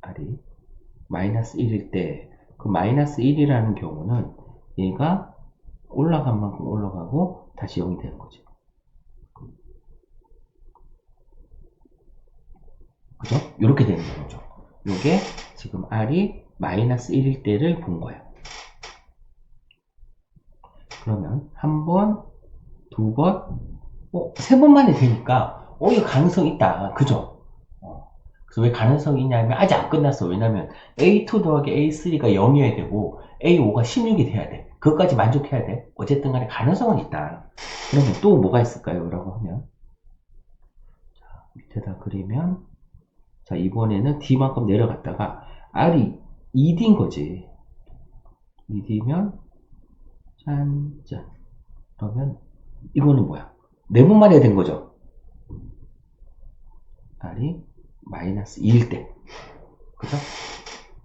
R이 마이너스 1일 때 그 마이너스 1이라는 경우는 얘가 올라간 만큼 올라가고 다시 0이 되는 거죠. 그죠? 이렇게 되는 거죠. 이게 지금 R이 마이너스 1일 때를 본 거예요. 그러면 한 번, 두 번, 세 번 만에 되니까 이거 가능성 있다. 그죠? 그래서 왜 가능성이 있냐면 아직 안 끝났어. 왜냐면 A2 더하기 A3가 0이어야 되고 A5가 16이 돼야 돼. 그것까지 만족해야 돼. 어쨌든 간에 가능성은 있다. 그러면 또 뭐가 있을까요? 라고 하면 밑에다 그리면 자 이번에는 D만큼 내려갔다가 R이 2D인 거지. 2D면 짠짠. 그러면 이거는 뭐야? 내분만 해야 된 거죠. R이 마이너스 2일 때. 그죠?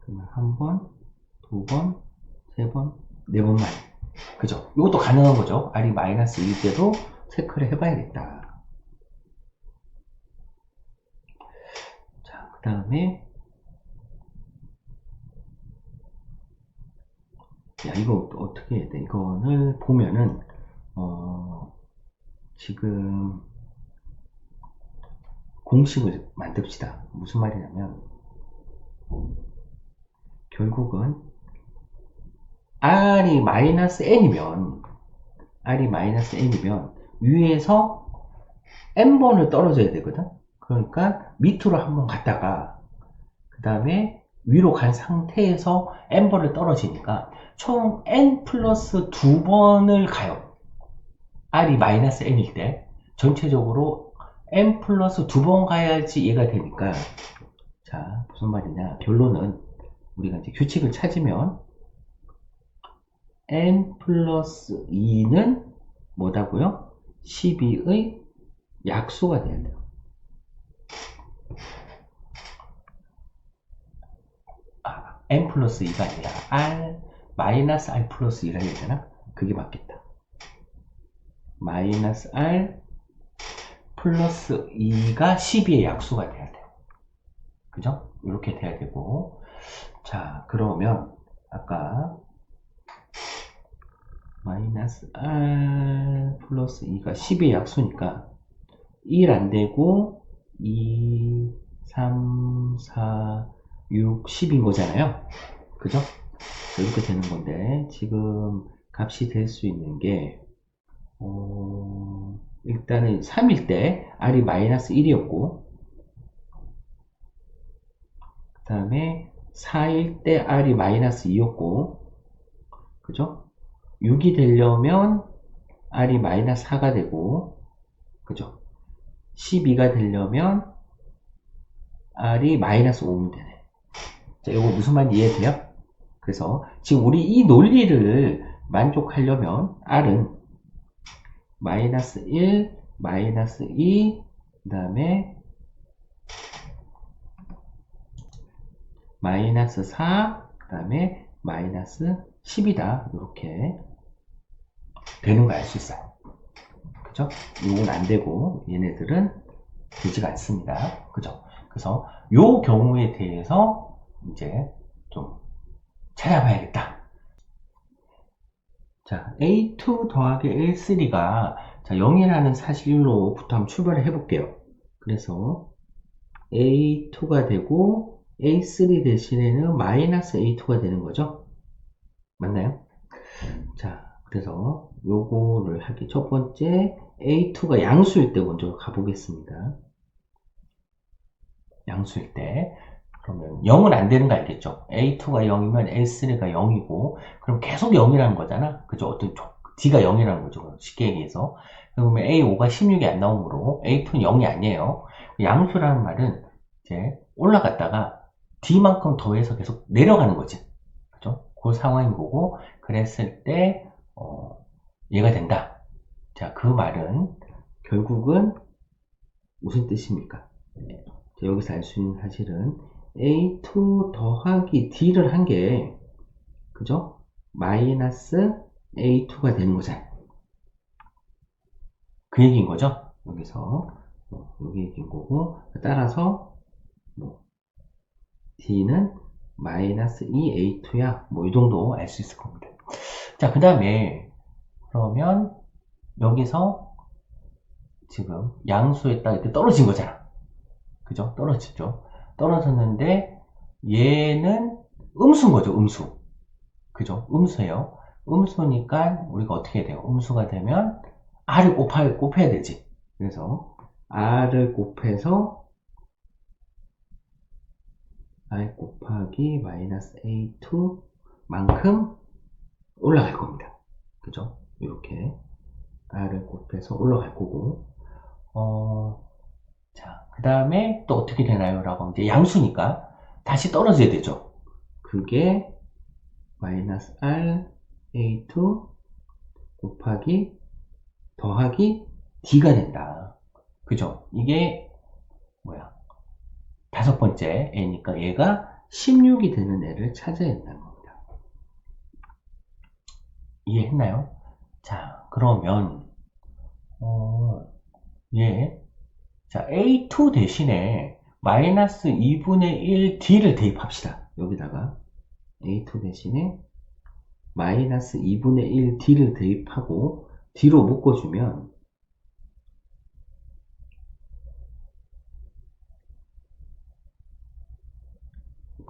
그러면 한 번, 두 번, 세 번, 네 번만. 그죠? 이것도 가능한 거죠. R이 마이너스 2일 때도 체크를 해봐야겠다. 자, 그 다음에 야, 이거 어떻게 해야 돼? 이거를 보면은, 지금, 공식을 만듭시다. 무슨 말이냐면, 결국은, R이 마이너스 N이면, 위에서 N번을 떨어져야 되거든? 그러니까, 밑으로 한번 갔다가, 그 다음에, 위로 간 상태에서 N번을 떨어지니까, 총 N 플러스 2번을 가요. R이 마이너스 N일 때 전체적으로 N 플러스 2번 가야지 얘가 되니까 자 무슨 말이냐 결론은 우리가 이제 규칙을 찾으면 N 플러스 2는 뭐다고요? 12의 약수가 돼야 돼요. N 플러스 2가 아니라 R 마이너스 R 플러스 2라 해야 되나? 그게 맞겠다. 마이너스 R 플러스 2가 12의 약수가 돼야 돼요. 그죠? 이렇게 돼야 되고. 자, 그러면, 아까, 마이너스 R 플러스 2가 12의 약수니까, 1 안 되고, 2, 3, 4, 6, 10인 거잖아요. 그죠? 이렇게 되는 건데, 지금 값이 될 수 있는 게, 일단은 3일 때 R이 마이너스 1이었고 그 다음에 4일 때 R이 마이너스 2였고 그죠? 6이 되려면 R이 마이너스 4가 되고 그죠? 12가 되려면 R이 마이너스 5면 되네. 자, 이거 무슨 말인지 이해돼요? 그래서 지금 우리 이 논리를 만족하려면 R은 마이너스 1, 마이너스 2, 그 다음에 마이너스 4, 그 다음에 마이너스 10이다. 이렇게 되는 거 알 수 있어요. 그죠? 이건 안 되고 얘네들은 되지가 않습니다. 그죠? 그래서 요 경우에 대해서 이제 좀 찾아봐야겠다. 자, A2 더하기 A3가 자, 0이라는 사실로부터 한번 출발을 해볼게요. 그래서 A2가 되고 A3 대신에는 마이너스 A2가 되는 거죠. 맞나요? 자, 그래서 요거를 하기 첫 번째 A2가 양수일 때 먼저 가보겠습니다. 양수일 때 그러면 0은 안 되는 거 알겠죠? A2가 0이면 A3가 0이고 그럼 계속 0이라는 거잖아. 그죠? 어떤 D가 0이라는 거죠. 쉽게 얘기해서 그러면 A5가 16이 안 나오므로 A2는 0이 아니에요. 양수라는 말은 이제 올라갔다가 D만큼 더해서 계속 내려가는 거지. 그죠? 그 상황인 거고 그랬을 때 얘가 된다. 자, 그 말은 결국은 무슨 뜻입니까? 자, 여기서 알 수 있는 사실은 A2 더하기 D를 한 게 그죠? 마이너스 A2가 되는 거잖아요. 그 얘기인 거죠? 여기서 여기 얘기인 거고 따라서 D는 마이너스 2A2야. 뭐 이 정도 알 수 있을 겁니다. 자, 그 다음에 그러면 여기서 지금 양수에다 이렇게 떨어진 거잖아. 그죠? 떨어졌죠. 떨어졌는데 얘는 음수인 거죠. 음수. 그죠? 음수예요. 음수니까 우리가 어떻게 돼요? 음수가 되면 R을 곱해야 되지. 그래서 R을 곱해서 I 곱하기 마이너스 A2만큼 올라갈 겁니다. 그죠? 이렇게 R을 곱해서 올라갈 거고, 자, 그 다음에 또 어떻게 되나요? 라고 하면 이제 양수니까 다시 떨어져야 되죠. 그게 마이너스 R A2 곱하기 더하기 D가 된다. 그죠? 이게 뭐야? 다섯 번째 애니까 얘가 16이 되는 애를 찾아야 된다는 겁니다. 이해했나요? 자, 그러면 자, A2 대신에 마이너스 2분의 1 D를 대입합시다. 여기다가 A2 대신에 마이너스 2분의 1 D를 대입하고 D로 묶어주면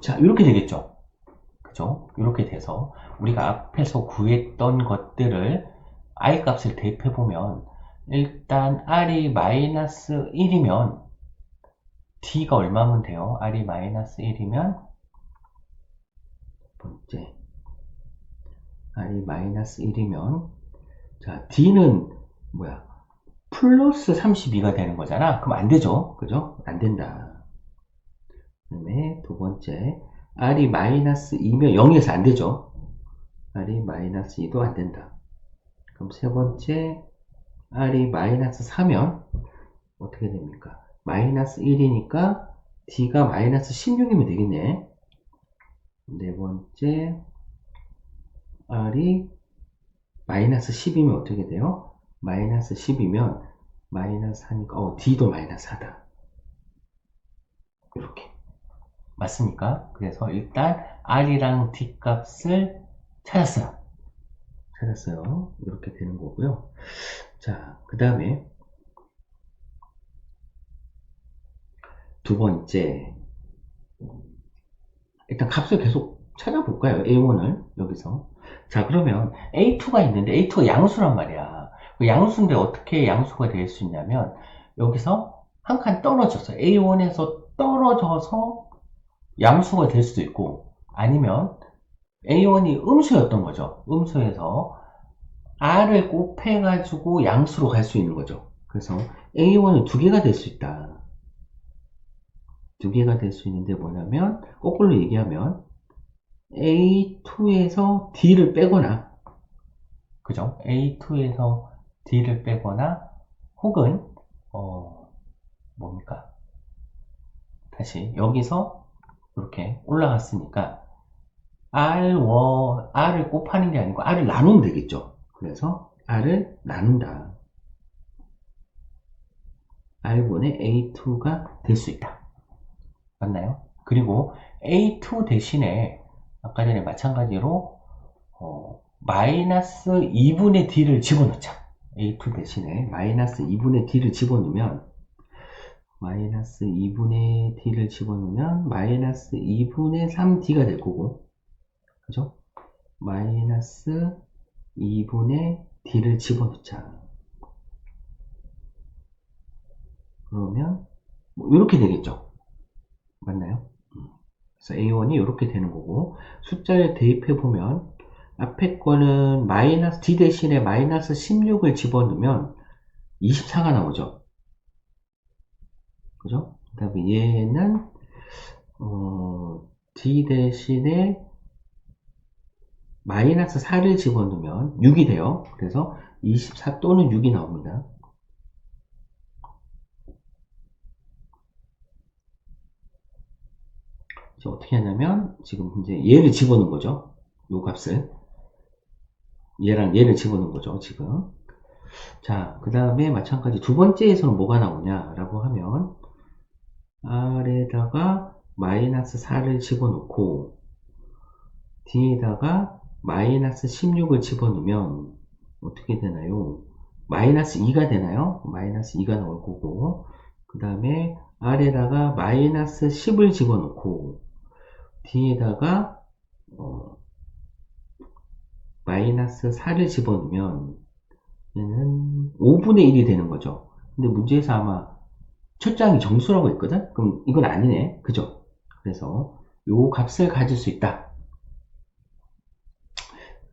자, 이렇게 되겠죠. 그죠? 이렇게 돼서 우리가 앞에서 구했던 것들을 I 값을 대입해보면 일단 R이 마이너스 1이면 D가 얼마면 돼요? R이 마이너스 1이면 번째 R이 마이너스 1이면 자, D는 뭐야? 플러스 32가 되는 거잖아. 그럼 안 되죠. 그죠? 안 된다. 그 다음에 두 번째 R이 마이너스 2면 0에서 안 되죠. R이 마이너스 2도 안 된다. 그럼 세 번째 R이 마이너스 4면 어떻게 됩니까? 마이너스 1이니까 D가 마이너스 16이면 되겠네. 네 번째 R이 마이너스 10이면 어떻게 돼요? 마이너스 10이면 마이너스 4니까 D도 마이너스 4다. 이렇게 맞습니까? 그래서 일단 R이랑 D 값을 찾았어요. 이렇게 되는 거고요. 자, 그 다음에 두 번째 일단 값을 계속 찾아볼까요? A1을 여기서. 자, 그러면 A2가 있는데 A2가 양수란 말이야. 양수인데 어떻게 양수가 될 수 있냐면 여기서 한 칸 떨어져서 A1에서 떨어져서 양수가 될 수도 있고 아니면 A1이 음수였던 거죠. 음수에서 R을 곱해가지고 양수로 갈 수 있는 거죠. 그래서 A1은 두 개가 될 수 있다. 두 개가 될 수 있는데 뭐냐면 거꾸로 얘기하면 A2에서 D를 빼거나 그죠? A2에서 D를 빼거나 혹은 뭡니까? 다시 여기서 이렇게 올라갔으니까 R을 곱하는 게 아니고 R을 나누면 되겠죠. 그래서 R을 나눈다. R분의 A2가 될 수 있다. 맞나요? 그리고 A2 대신에 아까 전에 마찬가지로 마이너스 2분의 D를 집어넣자. A2 대신에 마이너스 2분의 D를 집어넣으면 마이너스 2분의 D를 집어넣으면 마이너스 2분의 3D가 될 거고 그죠? 마이너스 2분의 D를 집어넣자. 그러면 뭐 이렇게 되겠죠? 맞나요? 그래서 A1이 이렇게 되는 거고 숫자를 대입해보면 앞에 거는 마이너스 D 대신에 마이너스 16을 집어넣으면 24가 나오죠. 그죠? 그 다음에 얘는 D 대신에 마이너스 4를 집어넣으면 6이 돼요. 그래서 24 또는 6이 나옵니다. 어떻게 하냐면 지금 이제 얘를 집어넣은 거죠. 요 값을 얘랑 얘를 집어넣은 거죠. 지금 자, 그 다음에 마찬가지 두 번째에서는 뭐가 나오냐 라고 하면 R에다가 마이너스 4를 집어넣고 D에다가 마이너스 16을 집어넣으면 어떻게 되나요? 마이너스 2가 되나요? 마이너스 2가 나올 거고 그 다음에 R에다가 마이너스 10을 집어넣고 D에다가 마이너스 4를 집어넣으면 얘는 5분의 1이 되는 거죠. 근데 문제에서 아마 첫 장이 정수라고 했거든? 그럼 이건 아니네. 그죠? 그래서 요 값을 가질 수 있다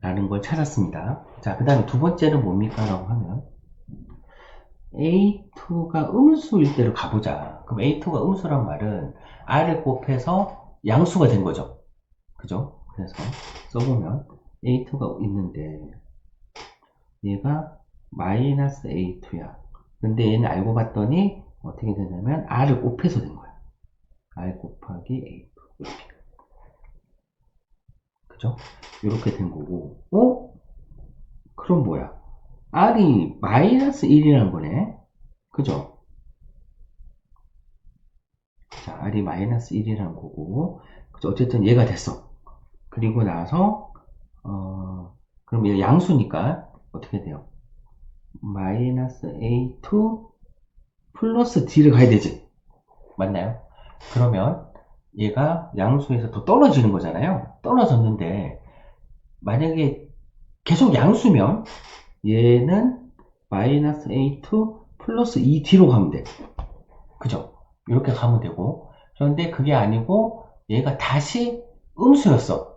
라는 걸 찾았습니다. 자, 그 다음에 두 번째는 뭡니까? 라고 하면 A2가 음수일 때로 가보자. 그럼 A2가 음수란 말은 R을 곱해서 양수가 된 거죠. 그죠? 그래서 써보면 A2가 있는데 얘가 마이너스 A2야. 근데 얘는 알고 봤더니 어떻게 되냐면 R을 곱해서 된 거야. R 곱하기 A2 이렇게. 그죠? 이렇게 된 거고 그럼 뭐야? R이 마이너스 1이라는 거네. 그죠? 자, R이 마이너스 1이라는 거고 그죠? 어쨌든 얘가 됐어. 그리고 나서 그럼 얘 양수니까 어떻게 돼요? 마이너스 A2 플러스 D를 가야 되지. 맞나요? 그러면 얘가 양수에서 더 떨어지는 거잖아요. 떨어졌는데 만약에 계속 양수면 얘는 마이너스 A2 플러스 2D로 가면 돼. 그죠? 이렇게 가면 되고 그런데 그게 아니고 얘가 다시 음수였어.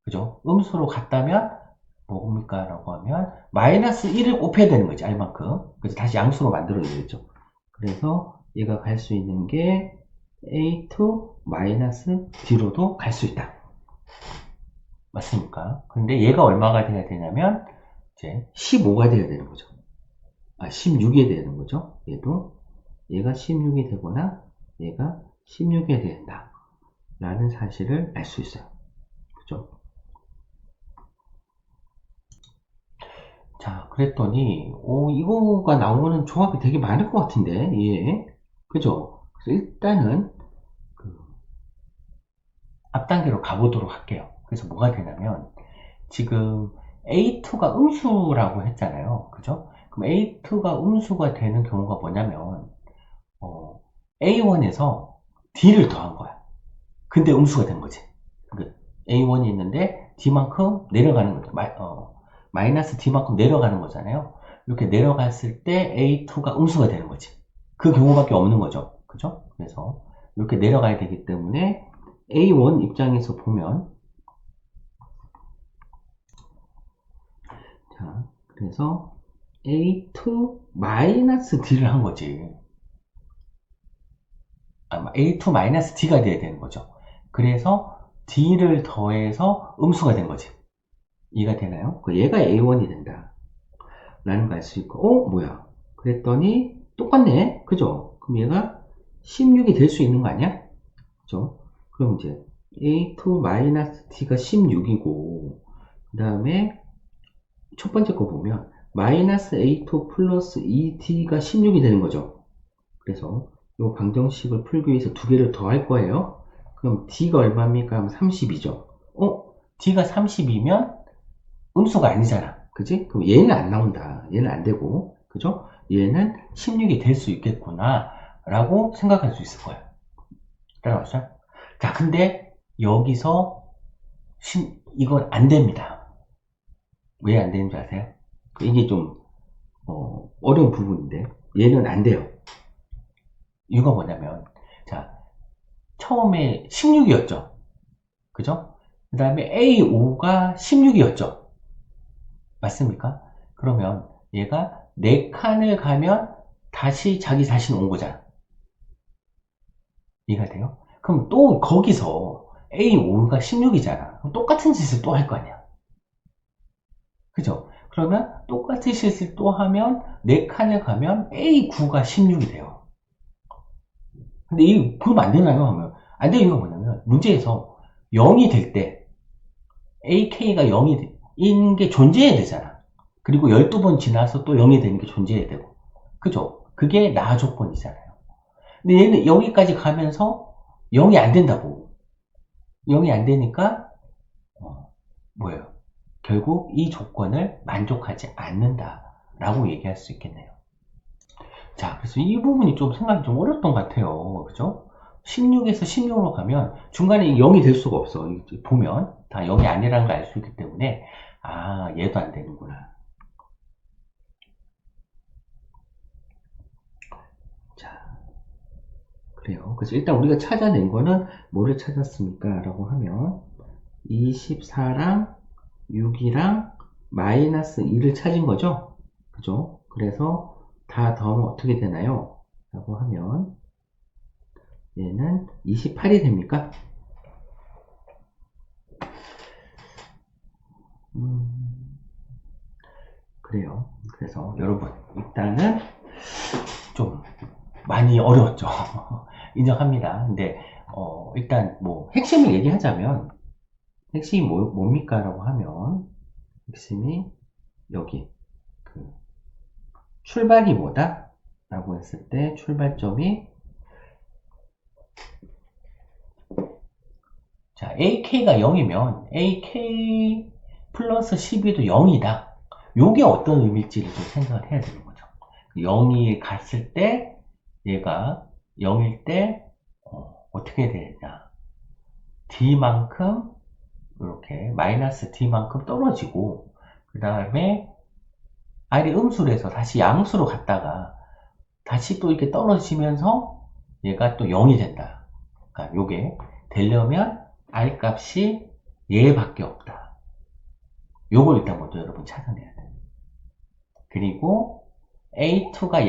그죠? 음수로 갔다면 뭡니까? 라고 하면 마이너스 1을 곱해야 되는 거지. R만큼. 그래서 다시 양수로 만들어야겠죠. 그래서 얘가 갈 수 있는 게 A2 마이너스 D로도 갈 수 있다. 맞습니까? 근데 얘가 얼마가 돼야 되냐면 이제 15가 돼야 되는 거죠. 16이 되는 거죠. 얘가 16이 되거나 얘가 16이 돼야 된다. 라는 사실을 알 수 있어요. 그죠? 자, 그랬더니, 이거가 나오는 조합이 되게 많을 것 같은데, 예. 그죠? 그래서 일단은, 그, 앞단계로 가보도록 할게요. 그래서 뭐가 되냐면, 지금 A2가 음수라고 했잖아요. 그죠? 그럼 A2가 음수가 되는 경우가 뭐냐면, A1에서 D를 더한 거야. 근데 음수가 된 거지. A1이 있는데, D만큼 내려가는 거죠. 마이너스 D만큼 내려가는 거잖아요. 이렇게 내려갔을 때 A2가 음수가 되는 거지. 그 경우밖에 없는 거죠. 그죠? 그래서 이렇게 내려가야 되기 때문에 A1 입장에서 보면 자, 그래서 A2 마이너스 D를 한 거지. A2 마이너스 D가 돼야 되는 거죠. 그래서 D를 더해서 음수가 된 거지. 이해가 되나요? 얘가 A1이 된다. 라는 걸 알 수 있고, 뭐야. 그랬더니, 똑같네. 그죠? 그럼 얘가 16이 될 수 있는 거 아니야? 그죠? 그럼 이제, A2-T가 16이고, 그 다음에, 첫 번째 거 보면, 마이너스 A2 플러스 2T가 16이 되는 거죠. 그래서, 이 방정식을 풀기 위해서 두 개를 더 할 거예요. 그럼 D가 얼마입니까? 하면 30이죠. D가 30이면 음수가 아니잖아. 그지? 그럼 얘는 안 나온다. 얘는 안 되고, 그죠? 얘는 16이 될 수 있겠구나. 라고 생각할 수 있을 거야. 따라왔어요? 자, 근데 여기서 이건 안 됩니다. 왜 안 되는 줄 아세요? 이게 좀 어려운 부분인데 얘는 안 돼요. 이유가 뭐냐면 자, 처음에 16이었죠. 그죠? 그 다음에 A5가 16이었죠. 맞습니까? 그러면 얘가 4칸을 가면 다시 자기 자신 온 거잖아. 이해가 돼요? 그럼 또 거기서 A5가 16이잖아. 그럼 똑같은 짓을 또 할 거 아니야. 그죠? 그러면 똑같은 짓을 또 하면 4칸을 가면 A9가 16이 돼요. 근데 그럼 안 되나요? 하면 안 되는 이유가 뭐냐면 문제에서 0이 될 때 AK가 0인 게 존재해야 되잖아. 그리고 12번 지나서 또 0이 되는 게 존재해야 되고. 그죠? 그게 나 조건이잖아요. 근데 얘는 여기까지 가면서 0이 안 된다고. 0이 안 되니까, 뭐예요? 결국 이 조건을 만족하지 않는다라고 얘기할 수 있겠네요. 자, 그래서 이 부분이 좀 생각이 좀 어렵던 것 같아요. 그죠? 16에서 16으로 가면 중간에 0이 될 수가 없어. 보면 다 0이 아니라는 걸 알 수 있기 때문에, 얘도 안 되는구나. 자, 그래요. 그래서 일단 우리가 찾아낸 거는 뭐를 찾았습니까? 라고 하면 24랑 6이랑 마이너스 2를 찾은 거죠. 그죠? 그래서 다 더하면 어떻게 되나요? 라고 하면 얘는 28이 됩니까? 그래요. 그래서 여러분 일단은 좀 많이 어려웠죠. 인정합니다. 근데 일단 뭐 핵심을 얘기하자면 핵심이 뭡니까? 라고 하면 핵심이 여기 그 출발이 뭐다? 라고 했을 때 출발점이 자 AK가 0이면 AK 플러스 12도 0이다. 요게 어떤 의미일지를 좀 생각을 해야 되는 거죠. 0이 갔을 때 얘가 0일 때 어떻게 되냐 D만큼 이렇게 마이너스 D만큼 떨어지고 그 다음에 R이 음수로 해서 다시 양수로 갔다가 다시 또 이렇게 떨어지면서 얘가 또 0이 된다. 그러니까 요게 되려면 R 값이 얘밖에 없다. 요걸 일단 먼저 여러분 찾아내야 돼요. 그리고 A2가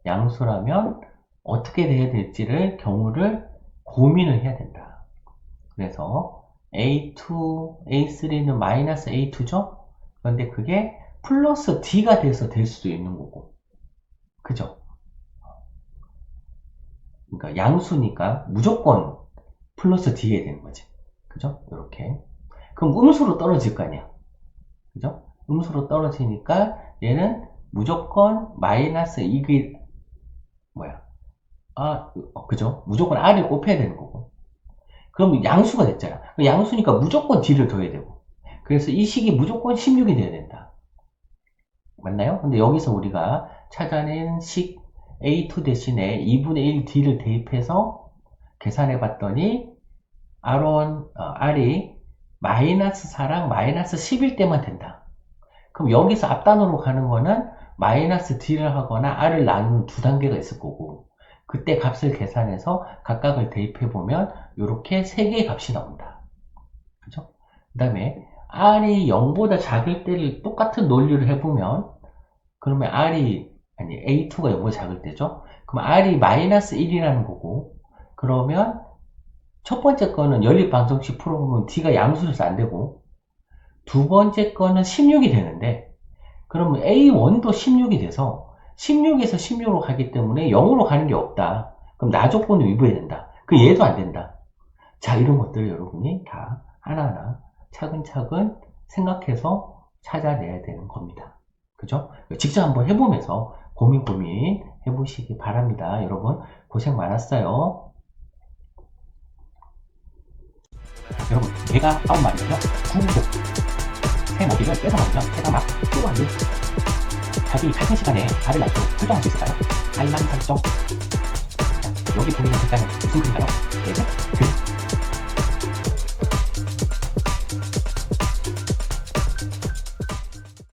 양수라면 어떻게 돼야 될지를 경우를 고민을 해야 된다. 그래서 A2, A3는 마이너스 A2죠? 그런데 그게 플러스 D가 돼서 될 수도 있는 거고. 그죠? 그러니까 양수니까 무조건 플러스 D에 되는 거지. 그죠? 이렇게. 그럼 음수로 떨어질 거 아니야. 그죠? 음수로 떨어지니까 얘는 무조건 마이너스 2가 뭐야? 그죠? 무조건 R을 곱해야 되는 거고. 그럼 양수가 됐잖아. 양수니까 무조건 D를 더해야 되고. 그래서 이 식이 무조건 16이 돼야 된다. 맞나요? 근데 여기서 우리가 찾아낸 식 A2 대신에 2분의 1 D를 대입해서 계산해 봤더니 R이 마이너스 4랑 마이너스 10일 때만 된다. 그럼 여기서 앞단으로 가는 거는 마이너스 D를 하거나 R을 나누는 두 단계가 있을 거고 그때 값을 계산해서 각각을 대입해 보면 이렇게 세 개의 값이 나온다. 그죠? 그 다음에 R이 0보다 작을 때를 똑같은 논리를 해보면 그러면 A2가 0보다 작을 때죠? 그럼 R이 마이너스 1이라는 거고 그러면 첫 번째 거는 연립방정식 풀어보면 D가 양수여서 안 되고 두 번째 거는 16이 되는데 그러면 A1도 16이 돼서 16에서 16으로 가기 때문에 0으로 가는 게 없다. 그럼 나 조건을 위배해야 된다. 그 얘도 안 된다. 자, 이런 것들을 여러분이 다 하나하나 차근차근 생각해서 찾아내야 되는 겁니다. 그죠? 직접 한번 해보면서 고민 해보시기 바랍니다. 여러분 고생 많았어요. 여러분 얘가 아홉 마리고요. 구독 새 먹이를 뺏어 먹으면 새가 막 쪼아요. 자기 같은 시간에 알을 낳고 설정할 수 있을까요? 알람 설정. 자, 여기 보이는 색깔은 무슨 글인가요? 네.